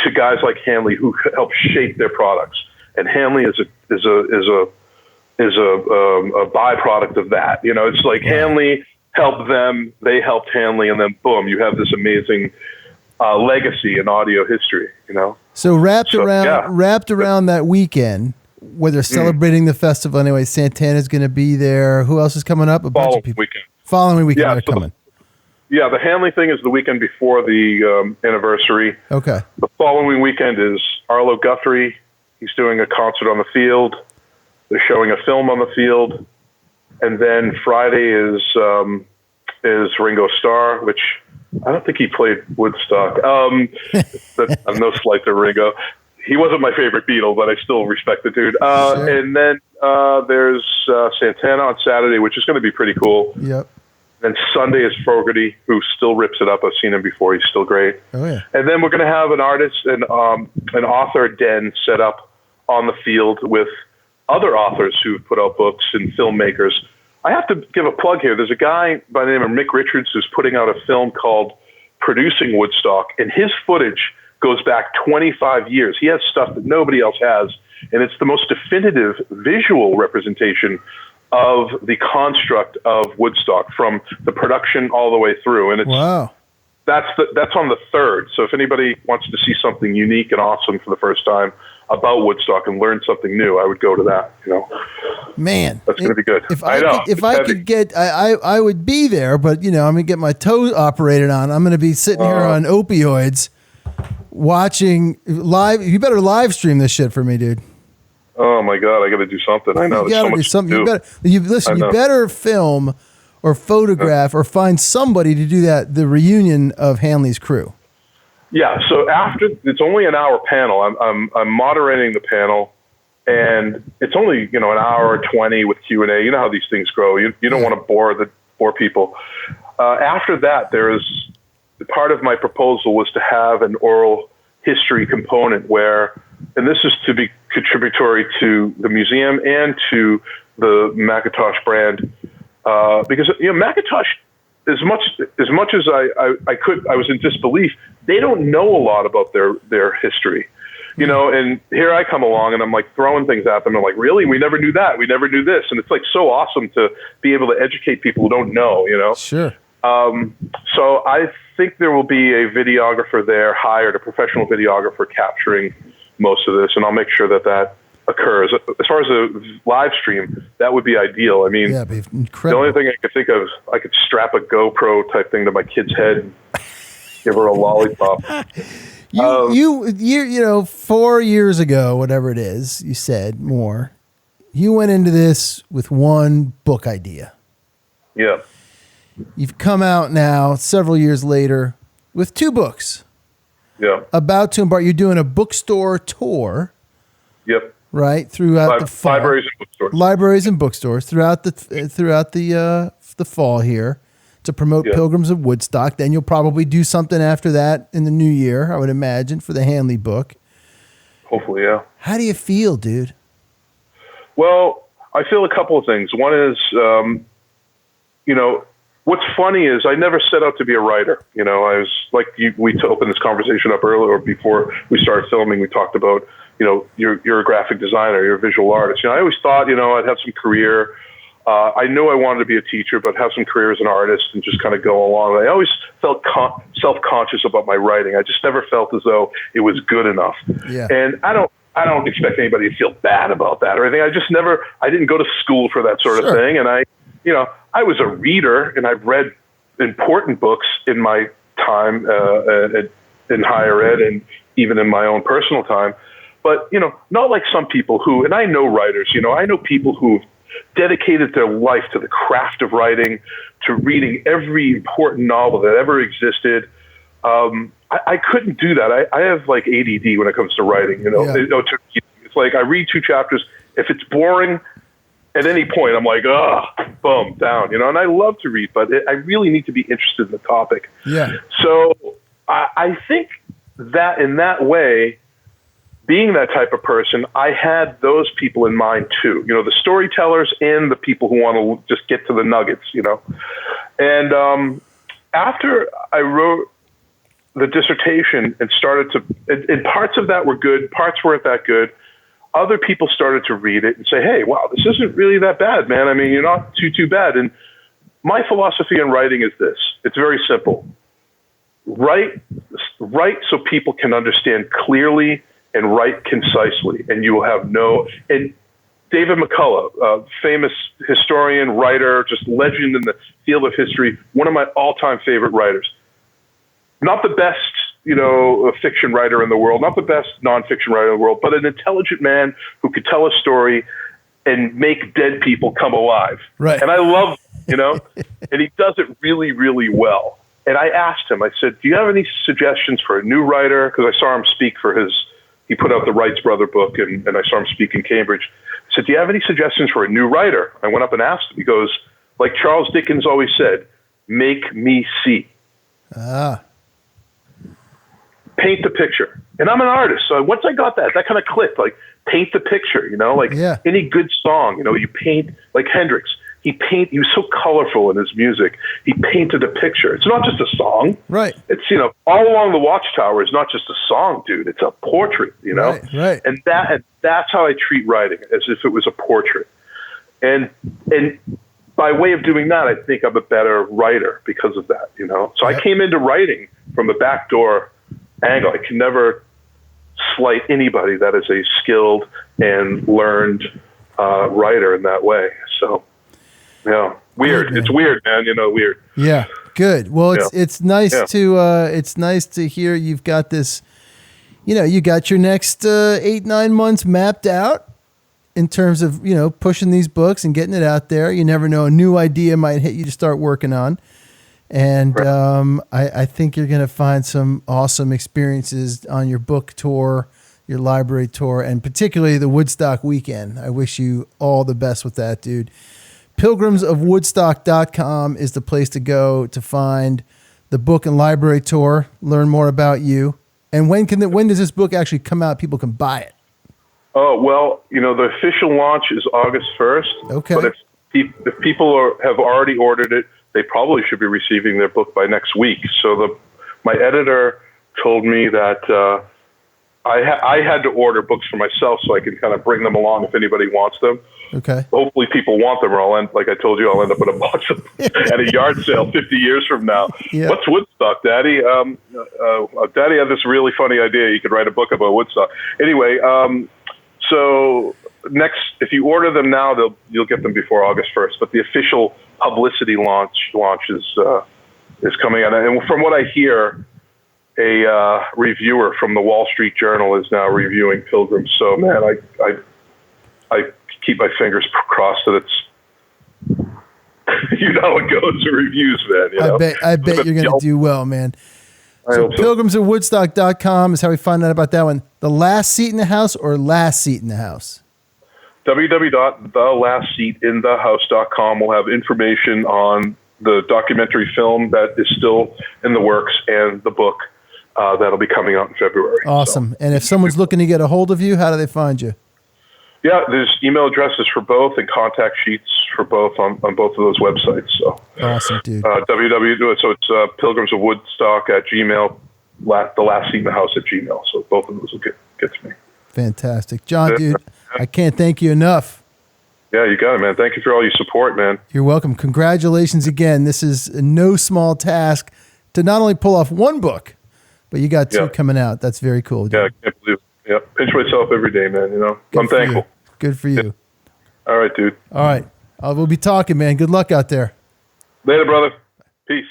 to guys like Hanley who help shape their products. And Hanley is a byproduct of that. It's like Hanley helped them, they helped Hanley, and then boom, you have this amazing legacy in audio history. So wrapped around that weekend, where they're celebrating the festival anyway. Santana's going to be there. Who else is coming up? A bunch of people. Following weekend they're coming. The Hanley thing is the weekend before the anniversary. Okay. The following weekend is Arlo Guthrie. He's doing a concert on the field. They're showing a film on the field. And then Friday is Ringo Starr, which I don't think he played Woodstock. I'm no slight to Ringo. He wasn't my favorite Beatle, but I still respect the dude. Sure. And then there's Santana on Saturday, which is going to be pretty cool. Yep. And Sunday is Fogarty, who still rips it up. I've seen him before. He's still great. Oh, yeah. And then we're going to have an artist and an author den set up on the field with other authors who've put out books and filmmakers. I have to give a plug here. There's a guy by the name of Mick Richards who's putting out a film called Producing Woodstock, and his footage goes back 25 years. He has stuff that nobody else has, and it's the most definitive visual representation of the construct of Woodstock from the production all the way through. And it's Wow. That's on the 3rd. So if anybody wants to see something unique and awesome for the first time about Woodstock and learn something new, I would go to that. Man, that's going to be good. If I could get, I would be there, but I'm gonna get my toe operated on. I'm gonna be sitting here on opioids, watching live. You better live stream this shit for me, dude. Oh my God, I got to do something. I know. You got to do something. You better film or photograph or find somebody to do that. The reunion of Hanley's crew. Yeah. So after, it's only an hour panel. I'm moderating the panel, and it's only an hour or 20 with Q&A. You know how these things grow. You don't want to bore people. After that, there's part of my proposal was to have an oral history component where, and this is to be contributory to the museum and to the Macintosh brand, because Macintosh, as much as I was in disbelief, they don't know a lot about their history, and here I come along and I'm like throwing things at them and I'm like, really? We never knew that. We never knew this. And it's like so awesome to be able to educate people who don't know, Sure. So I think there will be a videographer there, hired a professional videographer capturing most of this, and I'll make sure that occurs. As far as a live stream, that would be ideal. I mean, it'd be incredible. The only thing I could think of, I could strap a GoPro type thing to my kid's head and give her a lollipop. 4 years ago, whatever it is, you said more, you went into this with one book idea. Yeah. You've come out now several years later with 2 books. Yeah. About to embark. You're doing a bookstore tour. Yep. Right throughout the fall. Libraries and bookstores. Libraries and bookstores throughout the fall here to promote Pilgrims of Woodstock. Then you'll probably do something after that in the new year, I would imagine, for the Hanley book. Hopefully, yeah. How do you feel, dude? Well, I feel a couple of things. One is, what's funny is I never set out to be a writer. I was like, we opened this conversation up earlier before we started filming. We talked about, you're a graphic designer, you're a visual artist. I always thought, I'd have some career. I knew I wanted to be a teacher, but have some career as an artist and just kind of go along. I always felt self-conscious about my writing. I just never felt as though it was good enough. Yeah. And I don't expect anybody to feel bad about that or anything. I didn't go to school for that sort of thing. And I was a reader, and I've read important books in my time in higher ed and even in my own personal time. But, not like some people who, and I know writers, I know people who've dedicated their life to the craft of writing, to reading every important novel that ever existed. I couldn't do that. I have like ADD when it comes to writing, It's like I read 2 chapters. If it's boring, at any point, I'm like, boom, down, and I love to read, but I really need to be interested in the topic. Yeah. So I think that in that way, being that type of person, I had those people in mind too, the storytellers and the people who want to just get to the nuggets, And after I wrote the dissertation and started to, and parts of that were good, parts weren't that good. Other people started to read it and say, hey, wow, this isn't really that bad, man. I mean, you're not too bad. And my philosophy in writing is this. It's very simple. Write so people can understand clearly and write concisely, and you will have and David Mccullough, famous historian, writer, just legend in the field of history, one of my all-time favorite writers. Not the best, a fiction writer in the world, not the best nonfiction writer in the world, but an intelligent man who could tell a story and make dead people come alive. Right. And I love, and he does it really, really well. And I asked him, I said, do you have any suggestions for a new writer? Because I saw him speak he put out the Wrights Brother book, and I saw him speak in Cambridge. I said, do you have any suggestions for a new writer? I went up and asked him. He goes, like Charles Dickens always said, make me see. Paint the picture. And I'm an artist, so once I got that kind of clicked, like paint the picture, any good song, you paint, like Hendrix. He was so colorful in his music. He painted a picture. It's not just a song. Right. It's, All Along the Watchtower is not just a song, dude. It's a portrait, Right. And that's how I treat writing, as if it was a portrait. And by way of doing that, I think I'm a better writer because of that, So I came into writing from a backdoor angle. I can never slight anybody that is a skilled and learned writer in that way. So, weird. Good, it's weird, man. Weird. Yeah, good. Well, it's nice to hear you've got this. You got your next 8-9 months mapped out in terms of pushing these books and getting it out there. You never know, a new idea might hit you to start working on. And I think you're going to find some awesome experiences on your book tour, your library tour, and particularly the Woodstock weekend. I wish you all the best with that, dude. Pilgrimsofwoodstock.com is the place to go to find the book and library tour, learn more about you. And when does this book actually come out? People can buy it. Oh, well, the official launch is August 1st. Okay. But if people have already ordered it, they probably should be receiving their book by next week. So my editor told me that I had to order books for myself so I can kind of bring them along if anybody wants them. Okay. Hopefully people want them, or like I told you, I'll end up with a box of at a yard sale 50 years from now. Yeah. What's Woodstock, Daddy? Daddy had this really funny idea. You could write a book about Woodstock. Anyway, so if you order them now, you'll get them before August 1st. But the official publicity launch is coming out. And from what I hear, a reviewer from the Wall Street Journal is now reviewing Pilgrims. So, man, I keep my fingers crossed that it's how it goes in reviews, man. I bet you're going to do well, man. So pilgrimsofwoodstock.com is how we find out about that one. The Last Seat in the House or Last Seat in the House? www.thelastseatinthehouse.com will have information on the documentary film that is still in the works and the book that'll be coming out in February. Awesome. And if someone's looking to get a hold of you, how do they find you? Yeah, there's email addresses for both and contact sheets for both on both of those websites. So awesome, dude. So it's Pilgrims of Woodstock at Gmail, The Last Seat in the House at Gmail. So both of those will get to me. Fantastic. John, dude, I can't thank you enough. Yeah, you got it, man. Thank you for all your support, man. You're welcome. Congratulations again. This is no small task to not only pull off one book, but you got two coming out. That's very cool, dude. Yeah, I can't believe it. Yeah, pinch myself every day, man. I'm thankful. Good for you. Yeah. All right, dude. All right. We'll be talking, man. Good luck out there. Later, brother. Peace.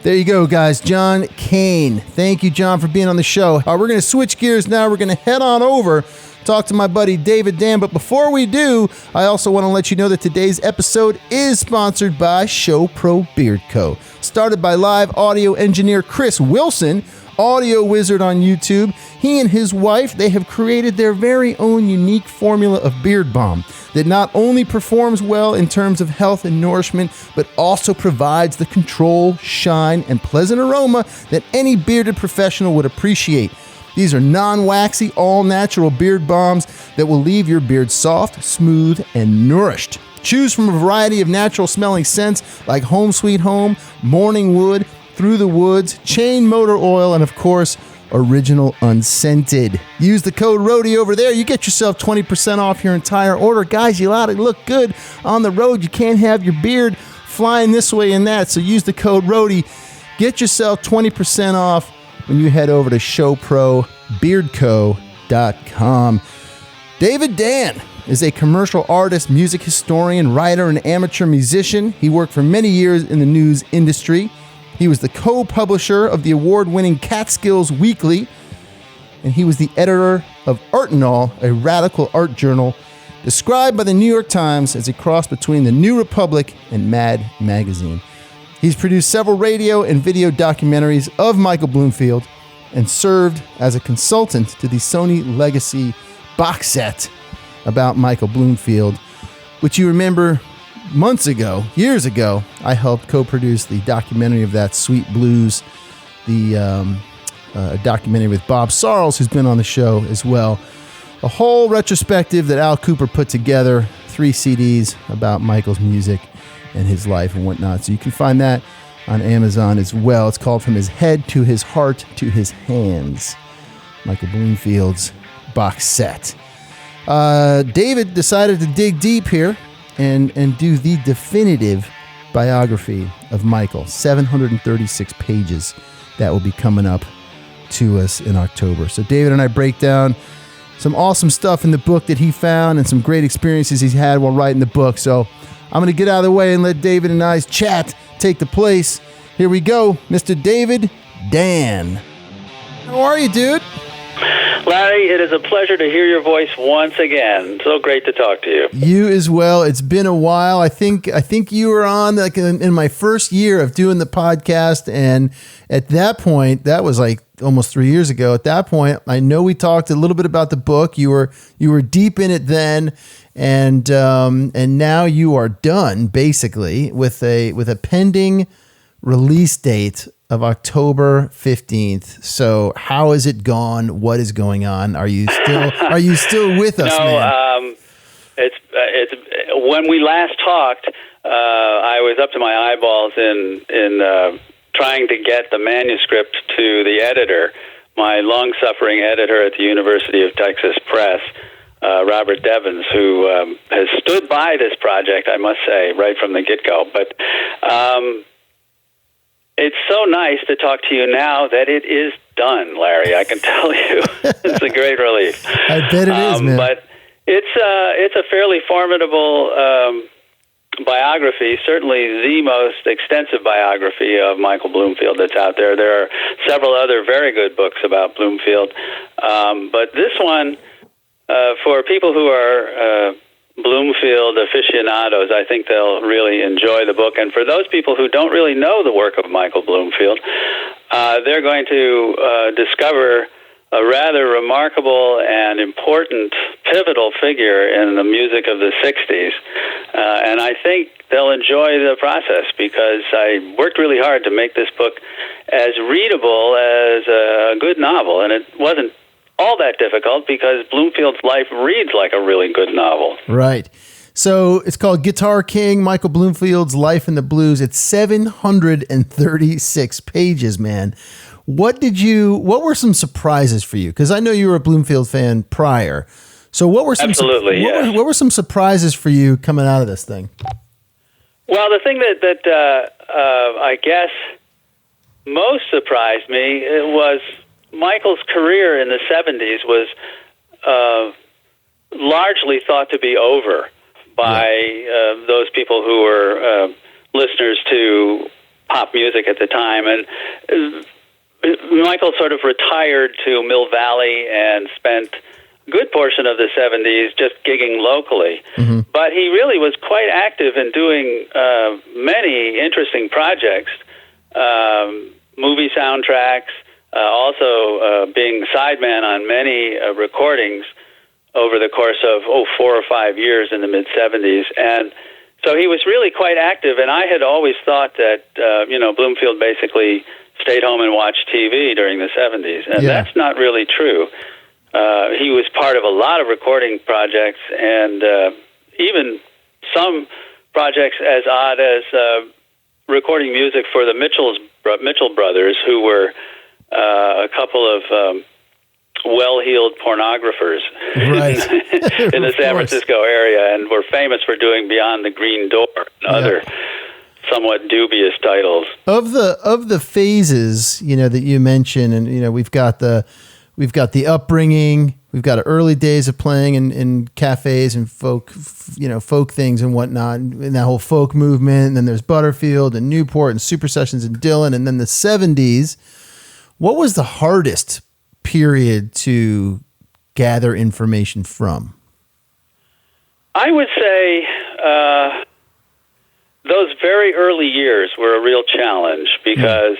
There you go, guys. John Kane. Thank you, John, for being on the show. We're going to switch gears now. We're going to head on over, talk to my buddy David Dann. But before we do, I also want to let you know that today's episode is sponsored by Show Pro Beard Co. Started by live audio engineer Chris Wilson, Audio Wizard on YouTube. He and his wife, they have created their very own unique formula of beard balm that not only performs well in terms of health and nourishment, but also provides the control, shine, and pleasant aroma that any bearded professional would appreciate. These are non-waxy, all-natural beard balms that will leave your beard soft, smooth, and nourished. Choose from a variety of natural-smelling scents like Home Sweet Home, Morning Wood, Through the Woods, Chain Motor Oil, and of course, Original Unscented. Use the code Roadie over there. You get yourself 20% off your entire order. Guys, you ought to look good on the road. You can't have your beard flying this way and that, so use the code Roadie. Get yourself 20% off when you head over to showprobeardco.com. David Dann is a commercial artist, music historian, writer, and amateur musician. He worked for many years in the news industry. He was the co-publisher of the award-winning Catskills Weekly, and he was the editor of Artenol, a radical art journal described by the New York Times as a cross between the New Republic and Mad Magazine. He's produced several radio and video documentaries of Michael Bloomfield and served as a consultant to the Sony Legacy box set about Michael Bloomfield, which you remember years ago, I helped co-produce the documentary of that, Sweet Blues, the documentary with Bob Sarles, who's been on the show as well. A whole retrospective that Al Cooper put together, 3 CDs about Michael's music and his life and whatnot. So you can find that on Amazon as well. It's called From His Head to His Heart to His Hands, Michael Bloomfield's box set. David decided to dig deep here and do the definitive biography of Michael, 736 pages. That will be coming up to us in October. So David and I break down some awesome stuff in the book that he found and some great experiences he's had while writing the book. So I'm going to get out of the way and let David and I's chat take the place. Here we go, Mr. David Dann. How are you, dude? Larry, it is a pleasure to hear your voice once again. So great to talk to you. You as well. It's been a while. I think you were on like in my first year of doing the podcast, and at that point, that was like almost 3 years ago. At that point, I know we talked a little bit about the book. You were deep in it then, and now you are done basically with a pending release date of October 15th. So how has it gone? What is going on? Are you still with us, man? It's when we last talked, I was up to my eyeballs in trying to get the manuscript to the editor, my long-suffering editor at the University of Texas Press, Robert Devens, who has stood by this project, I must say, right from the get-go. But it's so nice to talk to you now that it is done, Larry. I can tell you. It's a great relief. I bet it is, man. But it's a fairly formidable biography, certainly the most extensive biography of Michael Bloomfield that's out there. There are several other very good books about Bloomfield. But this one, for people who are Bloomfield aficionados, I think they'll really enjoy the book. And for those people who don't really know the work of Michael Bloomfield, they're going to discover a rather remarkable and important, pivotal figure in the music of the 60s. And I think they'll enjoy the process because I worked really hard to make this book as readable as a good novel. And it wasn't all that difficult because Bloomfield's life reads like a really good novel. Right. So it's called Guitar King, Michael Bloomfield's Life in the Blues. It's 736 pages, man. What were some surprises for you? Because I know you were a Bloomfield fan prior. So what were some what were some surprises for you coming out of this thing? Well, the thing that I guess most surprised me was Michael's career in the 70s was largely thought to be over by those people who were listeners to pop music at the time. And Michael sort of retired to Mill Valley and spent a good portion of the 70s just gigging locally. Mm-hmm. But he really was quite active in doing many interesting projects, movie soundtracks, also being sideman on many recordings over the course of 4 or 5 years in the mid-70s. And so he was really quite active, and I had always thought that, Bloomfield basically stayed home and watched TV during the 70s, and that's not really true. He was part of a lot of recording projects, and even some projects as odd as recording music for the Mitchell brothers, who were a couple of well-heeled pornographers in the San Francisco area, and were famous for doing Beyond the Green Door and other somewhat dubious titles. Of the phases, that you mentioned, and we've got the upbringing, we've got early days of playing in cafes and folk things and whatnot, and that whole folk movement. And then there's Butterfield and Newport and Super Sessions and Dylan, and then the 70s. What was the hardest period to gather information from? I would say those very early years were a real challenge because,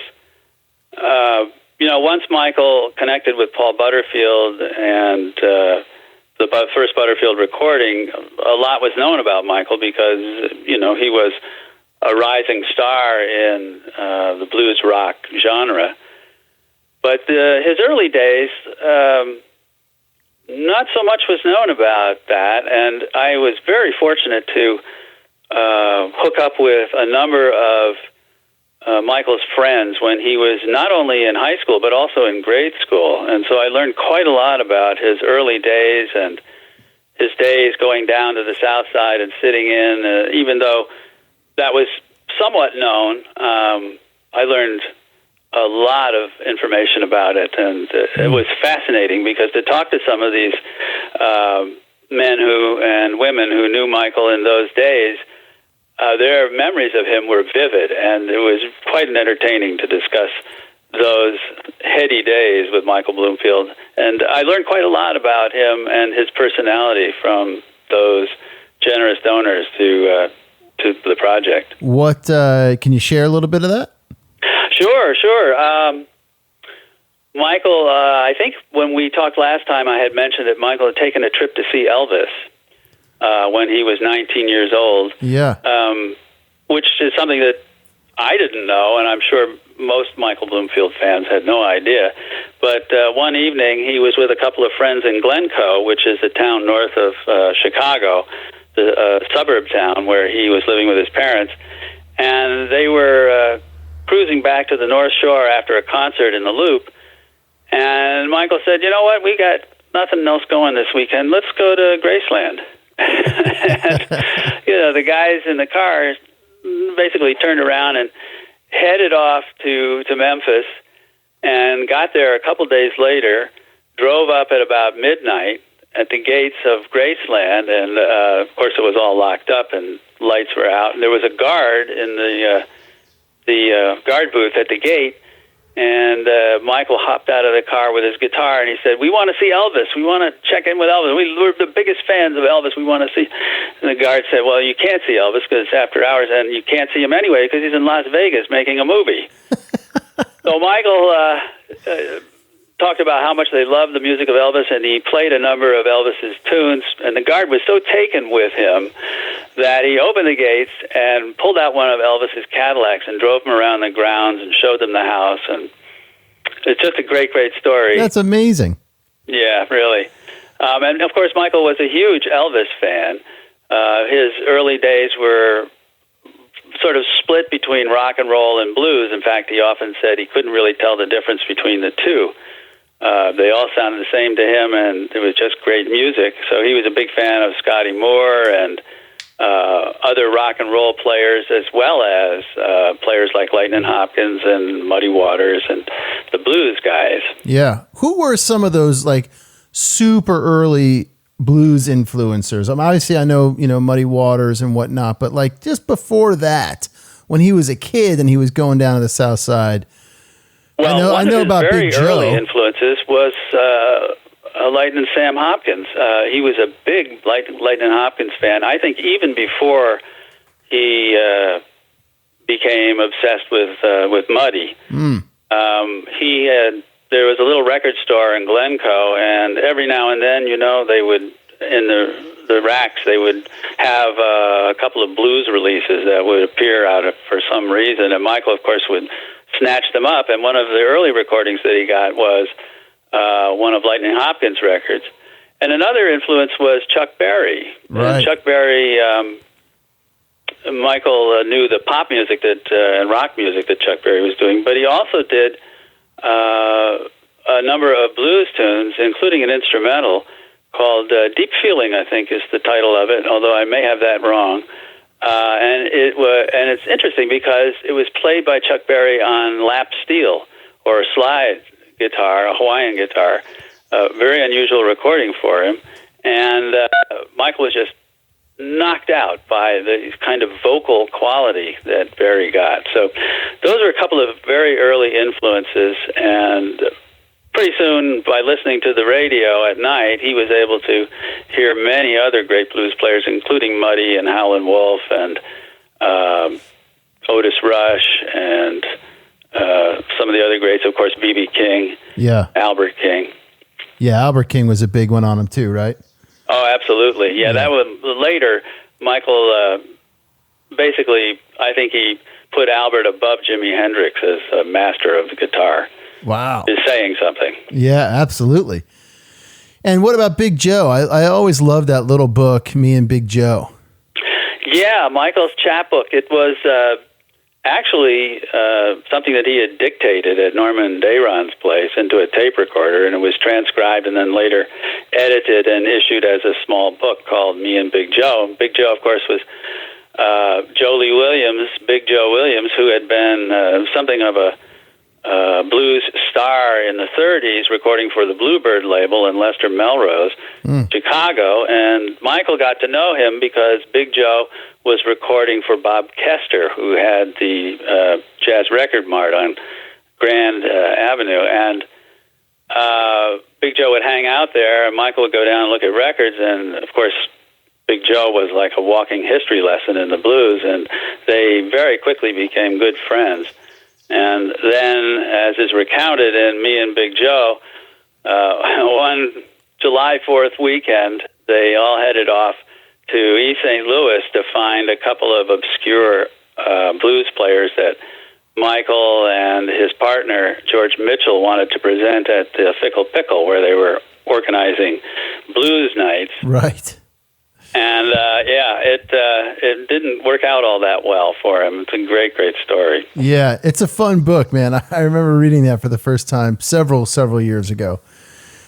once Michael connected with Paul Butterfield and the first Butterfield recording, a lot was known about Michael because, he was a rising star in the blues rock genre. But his early days, not so much was known about that, and I was very fortunate to hook up with a number of Michael's friends when he was not only in high school but also in grade school. And so I learned quite a lot about his early days and his days going down to the South Side and sitting in, even though that was somewhat known, I learned a lot of information about it, and it was fascinating because to talk to some of these men and women who knew Michael in those days, their memories of him were vivid, and it was quite entertaining to discuss those heady days with Michael Bloomfield. And I learned quite a lot about him and his personality from those generous donors to the project. What can you share a little bit of that? Sure. Michael, I think when we talked last time, I had mentioned that Michael had taken a trip to see Elvis when he was 19 years old. Yeah. Which is something that I didn't know, and I'm sure most Michael Bloomfield fans had no idea. But one evening, he was with a couple of friends in Glencoe, which is a town north of Chicago, the suburb town where he was living with his parents. And they were cruising back to the North Shore after a concert in the Loop. And Michael said, you know what, we got nothing else going this weekend. Let's go to Graceland. And, the guys in the car basically turned around and headed off to Memphis and got there a couple days later, drove up at about midnight at the gates of Graceland, and of course it was all locked up and lights were out. And there was a guard in the guard booth at the gate, and Michael hopped out of the car with his guitar, and he said, we want to see Elvis. We want to check in with Elvis. We're the biggest fans of Elvis. We want to see. And the guard said, well, you can't see Elvis because it's after hours, and you can't see him anyway because he's in Las Vegas making a movie. So Michael talked about how much they loved the music of Elvis, and he played a number of Elvis's tunes, and the guard was so taken with him that he opened the gates and pulled out one of Elvis's Cadillacs and drove him around the grounds and showed them the house, and it's just a great, great story. That's amazing. Yeah, really. And, of course, Michael was a huge Elvis fan. His early days were sort of split between rock and roll and blues. In fact, he often said he couldn't really tell the difference between the two. They all sounded the same to him, and it was just great music. So he was a big fan of Scotty Moore and other rock and roll players, as well as players like Lightnin' Hopkins and Muddy Waters and the blues guys. Yeah. Who were some of those like super early blues influencers? Obviously I know, Muddy Waters and whatnot, but like just before that, when he was a kid and he was going down to the South Side. Well, I know about very Big Joe. Early influences was Lightnin' Sam Hopkins. He was a big Lightnin' Hopkins fan. I think even before he became obsessed with Muddy. There was a little record store in Glencoe, and every now and then, they would, in the racks, they would have a couple of blues releases that would appear for some reason, and Michael, of course, would snatch them up, and one of the early recordings that he got was one of Lightnin' Hopkins' records. And another influence was Chuck Berry. Right. Chuck Berry, Michael knew the pop music and rock music that Chuck Berry was doing, but he also did a number of blues tunes, including an instrumental called Deep Feeling, I think is the title of it, although I may have that wrong. And it's interesting because it was played by Chuck Berry on lap steel or a slide guitar, a Hawaiian guitar. Very unusual recording for him. And Michael was just knocked out by the kind of vocal quality that Berry got. So those are a couple of very early influences, and pretty soon, by listening to the radio at night, he was able to hear many other great blues players, including Muddy and Howlin' Wolf and Otis Rush, and some of the other greats, of course, B.B. King, Albert King. Yeah, Albert King was a big one on him too, right? Oh, absolutely. Yeah, that was later. Michael, basically, I think he put Albert above Jimi Hendrix as a master of the guitar. Wow. Is saying something. Yeah, absolutely. And what about Big Joe? I always loved that little book, Me and Big Joe. Yeah, Michael's chapbook. It was actually something that he had dictated at Norman Dayron's place into a tape recorder, and it was transcribed and then later edited and issued as a small book called Me and Big Joe. Big Joe, of course, was Jolie Williams, Big Joe Williams, who had been something of a blues star in the 30s, recording for the Bluebird label in Lester Melrose, Chicago. And Michael got to know him because Big Joe was recording for Bob Kester, who had the Jazz Record Mart on Grand Avenue. And Big Joe would hang out there, and Michael would go down and look at records. And, of course, Big Joe was like a walking history lesson in the blues, and they very quickly became good friends. And then, as is recounted in Me and Big Joe, one July 4th weekend, they all headed off to East St. Louis to find a couple of obscure blues players that Michael and his partner, George Mitchell, wanted to present at the Fickle Pickle, where they were organizing blues nights. Right. And, it didn't work out all that well for him. It's a great, great story. Yeah, it's a fun book, man. I remember reading that for the first time several years ago.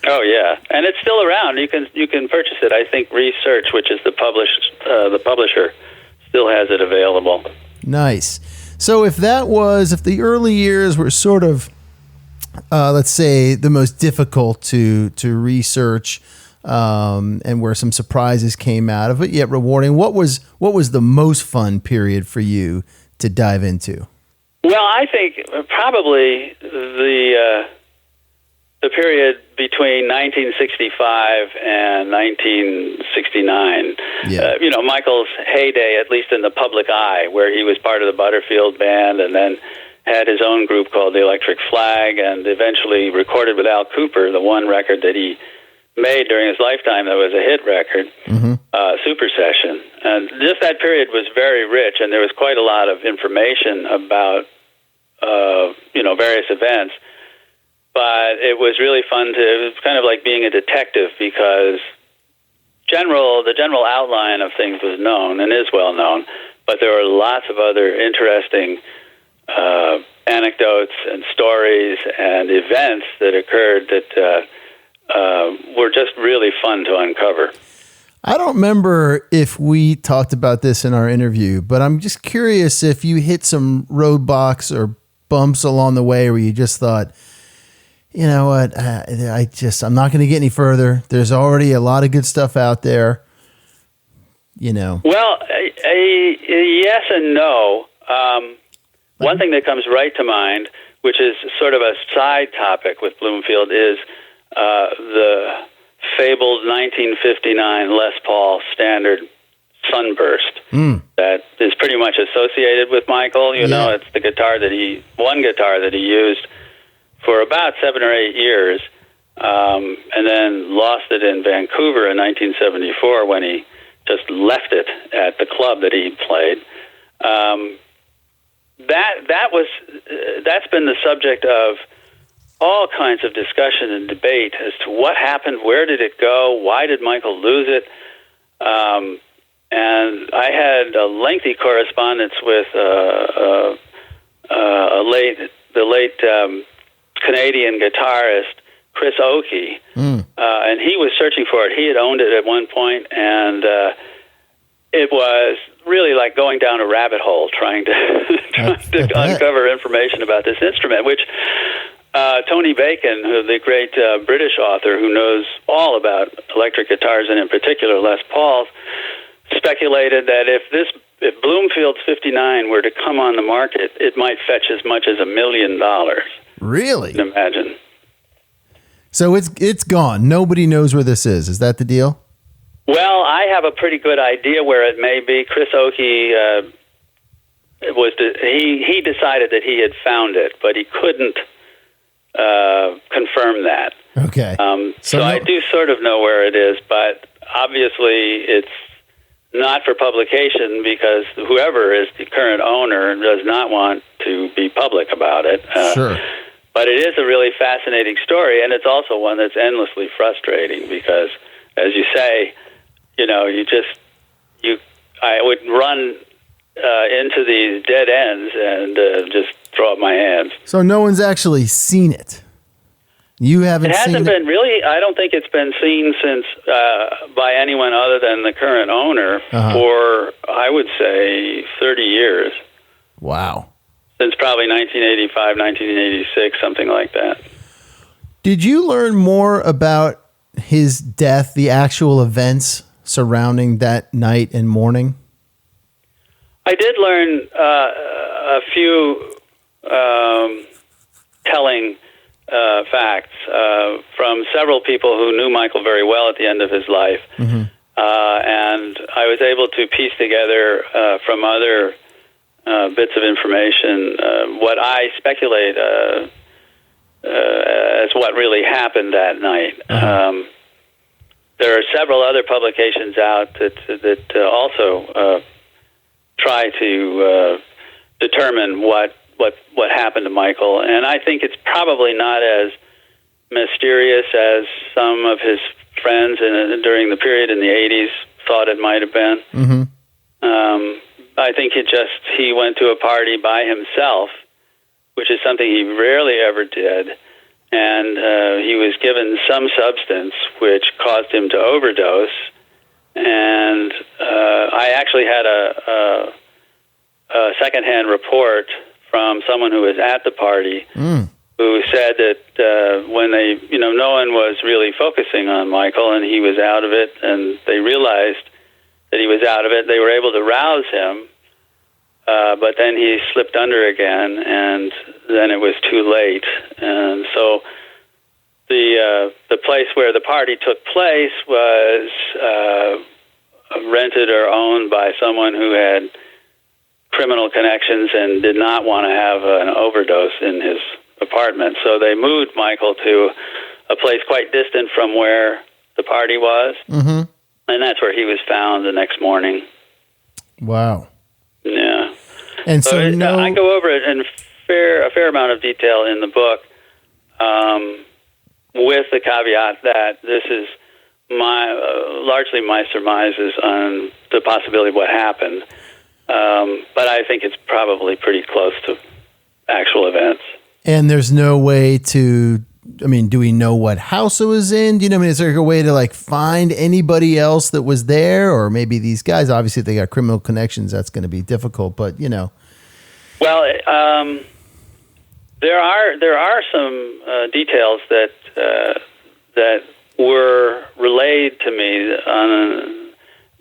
Oh, yeah. And it's still around. You can purchase it. I think Research, which is the publisher, still has it available. Nice. So if the early years were sort of, let's say, the most difficult to research, and where some surprises came out of it, yet rewarding, what was the most fun period for you to dive into? Well, I think probably the period between 1965 and 1969. Yeah. Michael's heyday, at least in the public eye, where he was part of the Butterfield Band and then had his own group called the Electric Flag, and eventually recorded with Al Cooper the one record that he made during his lifetime that was a hit record, Super Session. And just that period was very rich, and there was quite a lot of information about, various events. But it was really fun it was kind of like being a detective, because the general outline of things was known and is well known, but there were lots of other interesting anecdotes and stories and events that occurred that were just really fun to uncover. I don't remember if we talked about this in our interview, but I'm just curious if you hit some roadblocks or bumps along the way where you just thought, you know what, I'm not going to get any further. There's already a lot of good stuff out there, Well, yes and no. One thing that comes right to mind, which is sort of a side topic with Bloomfield, is the fabled 1959 Les Paul Standard Sunburst that is pretty much associated with Michael. It's the guitar that he used for about 7 or 8 years, and then lost it in Vancouver in 1974 when he just left it at the club that he played. That's been the subject of all kinds of discussion and debate as to what happened, where did it go, why did Michael lose it? And I had a lengthy correspondence with the late Canadian guitarist Chris Oakey, and he was searching for it. He had owned it at one point, and it was really like going down a rabbit hole trying to uncover information about this instrument, which Tony Bacon, the great British author who knows all about electric guitars and in particular Les Pauls, speculated that if Bloomfield's 59 were to come on the market, it might fetch as much as $1 million. Really? Imagine. So it's gone. Nobody knows where this is. Is that the deal? Well, I have a pretty good idea where it may be. Chris Oakey he decided that he had found it, but he couldn't confirm that. Okay. So I do sort of know where it is, but obviously it's not for publication because whoever is the current owner does not want to be public about it. Sure. But it is a really fascinating story, and it's also one that's endlessly frustrating because, as you say, I would run into these dead ends and just throw up my hands. So no one's actually seen it. You haven't seen it? It hasn't been really, I don't think it's been seen since by anyone other than the current owner for, I would say, 30 years. Wow. Since probably 1985, 1986, something like that. Did you learn more about his death, the actual events surrounding that night and morning? I did learn a few telling facts from several people who knew Michael very well at the end of his life. Mm-hmm. And I was able to piece together from other bits of information what I speculate as what really happened that night. Uh-huh. There are several other publications out that also try to determine what happened to Michael, and I think it's probably not as mysterious as some of his friends during the period in the 80s thought it might have been. Mm-hmm. I think he went to a party by himself, which is something he rarely ever did, and he was given some substance which caused him to overdose. And I actually had a secondhand report from someone who was at the party who said that when they, no one was really focusing on Michael and he was out of it, and they realized that he was out of it, they were able to rouse him, but then he slipped under again, and then it was too late. And so the place where the party took place was rented or owned by someone who had criminal connections and did not want to have an overdose in his apartment. So they moved Michael to a place quite distant from where the party was, and that's where he was found the next morning. Wow. Yeah. And so I go over it in a fair amount of detail in the book, with the caveat that this is largely my surmises on the possibility of what happened. But I think it's probably pretty close to actual events. And there's no way to, do we know what house it was in? Do you know, is there a way to find anybody else that was there? Or maybe these guys, obviously if they got criminal connections, that's going to be difficult, but Well, there are some details that were relayed to me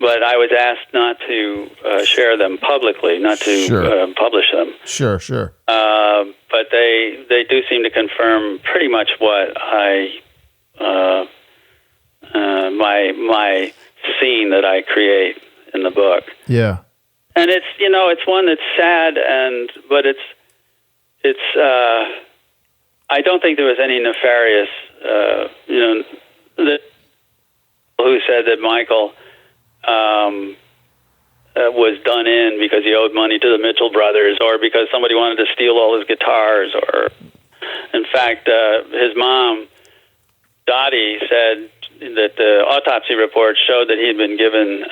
but I was asked not to share them publicly, not to publish them. Sure. But they do seem to confirm pretty much what my scene that I create in the book. Yeah. And it's it's one that's sad, but it's I don't think there was any nefarious who said that Michael was done in because he owed money to the Mitchell brothers, or because somebody wanted to steal all his guitars, or in fact his mom Dottie said that the autopsy report showed that he had been given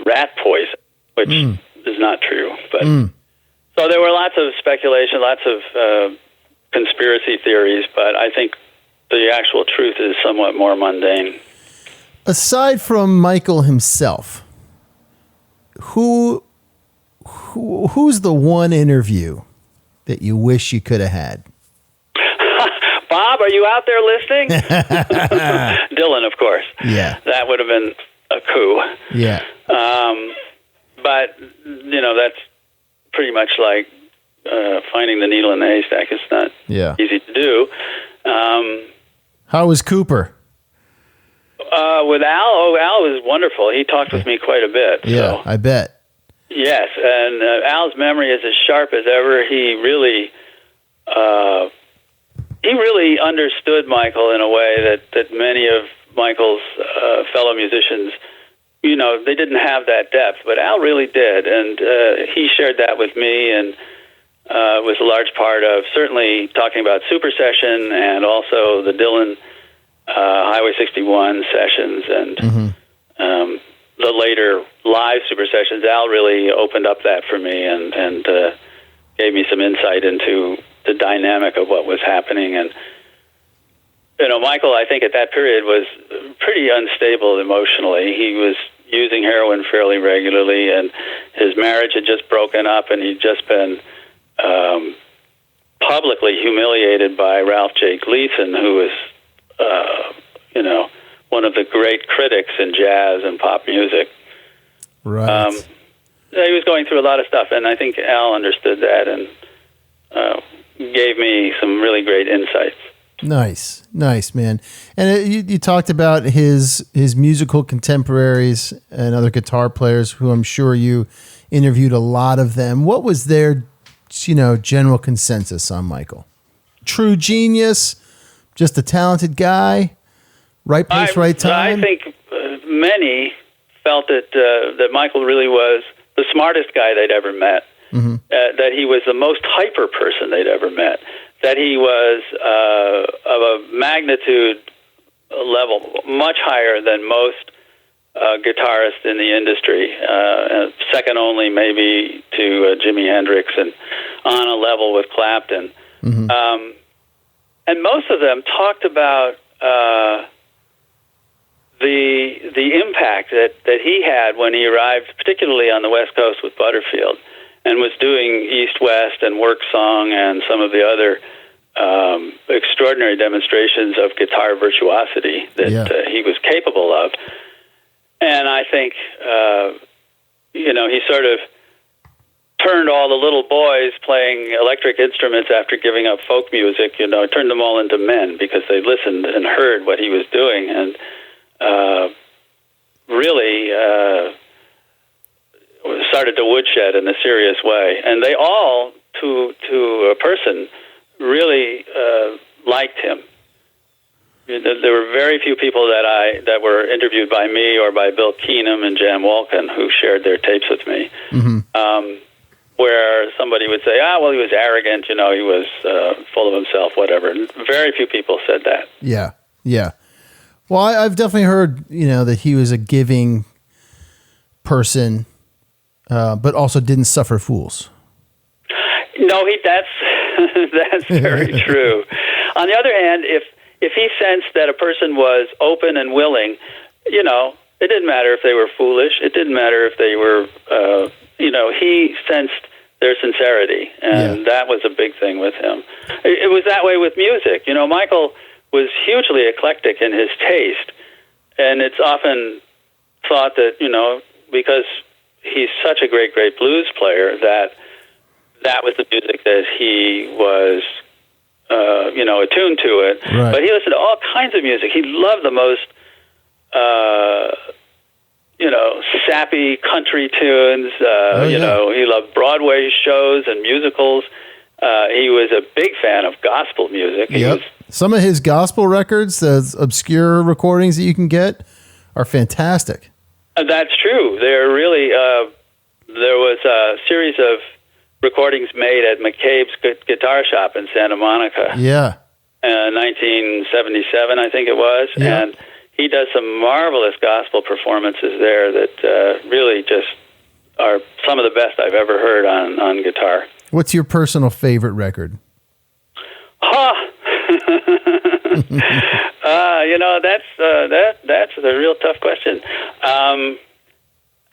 rat poison, which is not true. But so there were lots of speculation, lots of conspiracy theories, but I think the actual truth is somewhat more mundane. Aside from Michael himself, who's the one interview that you wish you could have had? Bob, are you out there listening? Dylan, of course. Yeah. That would have been a coup. Yeah. But, that's pretty much like finding the needle in the haystack. It's not easy to do. How was Cooper? With Al? Oh, Al was wonderful. He talked with me quite a bit. Yeah, so. I bet. Yes, and Al's memory is as sharp as ever. He really understood Michael in a way that many of Michael's fellow musicians, they didn't have that depth, but Al really did, and he shared that with me, and was a large part of certainly talking about Super Session and also the Dylan Highway 61 sessions and the later live Super Sessions. Al really opened up that for me and gave me some insight into the dynamic of what was happening. And Michael, I think at that period was pretty unstable emotionally. He was using heroin fairly regularly, and his marriage had just broken up, and he'd just been publicly humiliated by Ralph J. Gleason, who was, one of the great critics in jazz and pop music. Right. He was going through a lot of stuff, and I think Al understood that and gave me some really great insights. Nice, man. And you talked about his musical contemporaries and other guitar players who I'm sure you interviewed a lot of them. What was their, general consensus on Michael? True genius, just a talented guy, right place, right time? I think many felt that Michael really was the smartest guy they'd ever met, that he was the most hyper person they'd ever met, that he was of a magnitude level much higher than most guitarists in the industry, second only maybe to Jimi Hendrix, and on a level with Clapton. And most of them talked about the impact that he had when he arrived, particularly on the West Coast with Butterfield, and was doing East-West and Work Song and some of the other extraordinary demonstrations of guitar virtuosity that he was capable of. And I think, he sort of turned all the little boys playing electric instruments after giving up folk music, turned them all into men because they listened and heard what he was doing, and really started to woodshed in a serious way. And they all, to a person, really liked him. There were very few people that were interviewed by me or by Bill Keenum and Jan Walken who shared their tapes with me, where somebody would say, he was arrogant, he was full of himself, whatever. And very few people said that. Yeah. Well, I've definitely heard, that he was a giving person, but also didn't suffer fools. No, that's very true. On the other hand, if he sensed that a person was open and willing, it didn't matter if they were foolish. It didn't matter if they were, he sensed their sincerity, and that was a big thing with him. It was that way with music. Michael was hugely eclectic in his taste, and it's often thought that, because he's such a great, great blues player, that was the music that he was attuned to it. Right. But he listened to all kinds of music. He loved the most, sappy country tunes. He loved Broadway shows and musicals. He was a big fan of gospel music. Some of his gospel records, the obscure recordings that you can get, are fantastic. That's true. They're really, there was a series of recordings made at McCabe's Guitar Shop in Santa Monica. 1977, I think it was. Yeah. And he does some marvelous gospel performances there that really just are some of the best I've ever heard on guitar. What's your personal favorite record? That's a real tough question.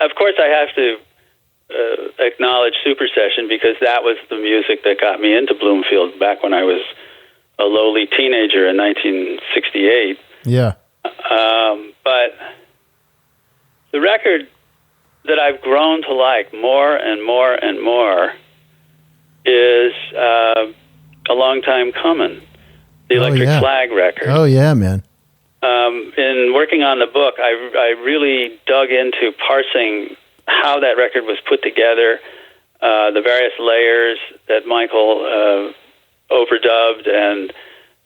Of course, I have to acknowledge Super Session because that was the music that got me into Bloomfield back when I was a lowly teenager in 1968. Yeah. But the record that I've grown to like more and more and more is A Long Time Coming, the Electric Flag record. Oh, yeah, man. In working on the book, I really dug into parsing how that record was put together, the various layers that Michael overdubbed, and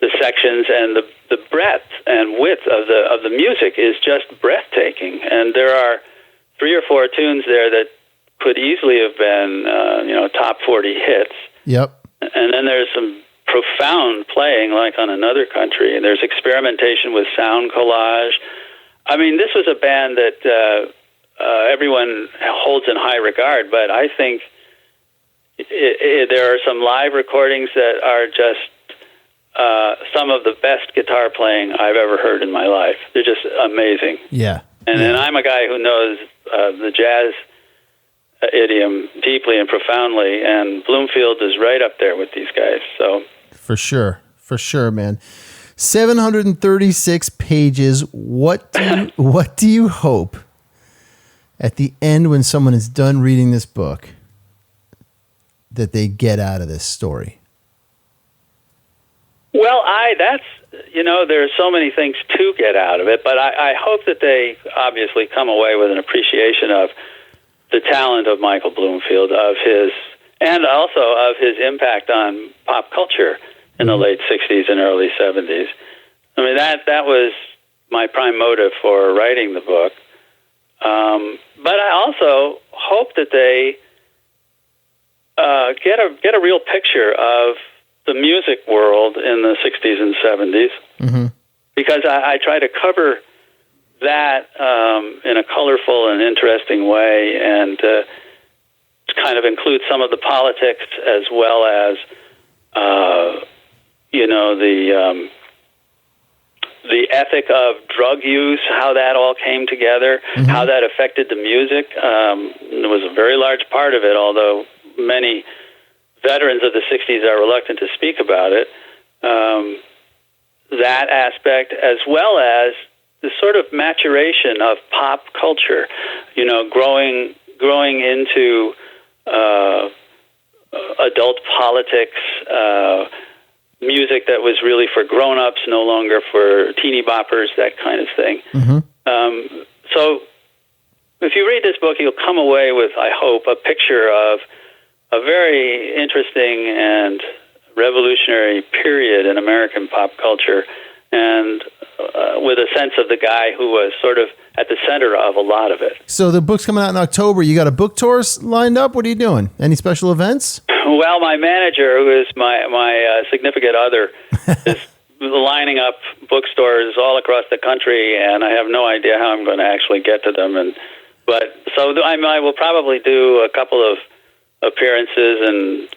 the sections, and the breadth and width of the music is just breathtaking. And there are 3 or 4 tunes there that could easily have been, top 40 hits. Yep. And then there's some profound playing, like on Another Country, and there's experimentation with sound collage. I mean, this was a band that everyone holds in high regard, but I think there are some live recordings that are just some of the best guitar playing I've ever heard in my life. They're just amazing. Yeah. And I'm a guy who knows the jazz idiom deeply and profoundly, and Bloomfield is right up there with these guys. So for sure, man. 736 pages. What do you hope at the end, when someone is done reading this book, that they get out of this story? Well, there's so many things to get out of it, but I hope that they obviously come away with an appreciation of the talent of Michael Bloomfield, and also of his impact on pop culture in the late 60s and early 70s. I mean, that was my prime motive for writing the book. But I also hope that they get a real picture of the music world in the 60s and 70s, because I try to cover that in a colorful and interesting way, and to kind of include some of the politics as well as, the ethic of drug use, how that all came together, how that affected the music. It was a very large part of it, although many veterans of the 60s are reluctant to speak about it. That aspect, as well as the sort of maturation of pop culture, growing into adult politics, music that was really for grown-ups, no longer for teeny boppers, that kind of thing. So if you read this book, you'll come away with, I hope, a picture of a very interesting and revolutionary period in American pop culture, and with a sense of the guy who was sort of at the center of a lot of it. So the book's coming out in October. You got a book tour lined up? What are you doing? Any special events? Well, my manager, who is my significant other, is lining up bookstores all across the country, and I have no idea how I'm going to actually get to them. So I will probably do a couple of appearances and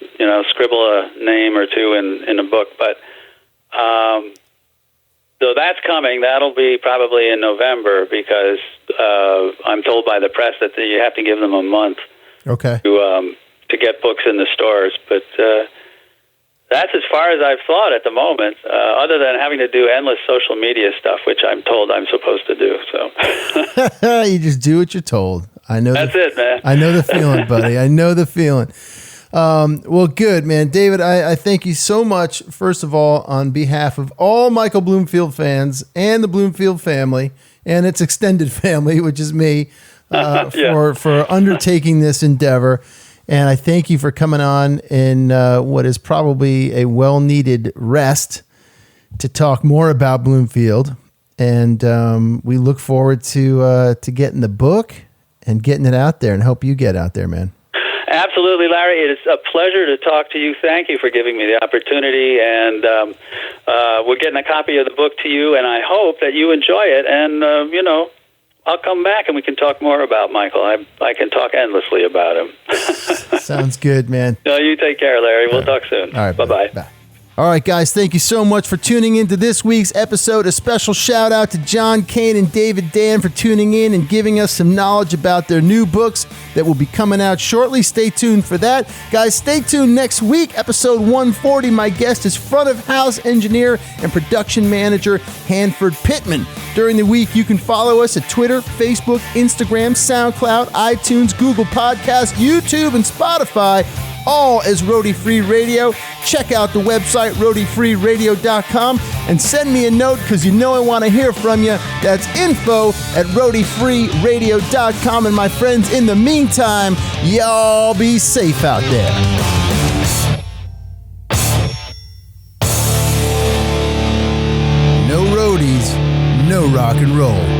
scribble a name or two in a book. But so that's coming. That'll be probably in November, because I'm told by the press that you have to give them a month. Okay. To get books in the stores, but that's as far as I've thought at the moment, other than having to do endless social media stuff, which I'm told I'm supposed to do. So you just do what you're told. I know. That's it, man. I know the feeling, buddy. I know the feeling. Well, good, man. David, I thank you so much, first of all, on behalf of all Michael Bloomfield fans and the Bloomfield family and its extended family, which is me, for undertaking this endeavor. And I thank you for coming on in what is probably a well-needed rest to talk more about Bloomfield. And we look forward to getting the book and getting it out there, and hope you get out there, man. Absolutely, Larry. It is a pleasure to talk to you. Thank you for giving me the opportunity. And we're getting a copy of the book to you, and I hope that you enjoy it. And, I'll come back and we can talk more about Michael. I can talk endlessly about him. Sounds good, man. No, you take care, Larry. We'll talk soon. All right. Bye-bye. Bye. All right, guys, thank you so much for tuning into this week's episode. A special shout out to John Kane and David Dann for tuning in and giving us some knowledge about their new books that will be coming out shortly. Stay tuned for that. Guys, stay tuned next week, episode 140. My guest is front of house engineer and production manager Hanford Pittman. During the week, you can follow us at Twitter, Facebook, Instagram, SoundCloud, iTunes, Google Podcasts, YouTube, and Spotify. all as Roadie Free Radio. Check out the website, roadiefreeradio.com, and send me a note because you know I want to hear from you. That's info@roadiefreeradio.com. And my friends, in the meantime, y'all be safe out there. No roadies, no rock and roll.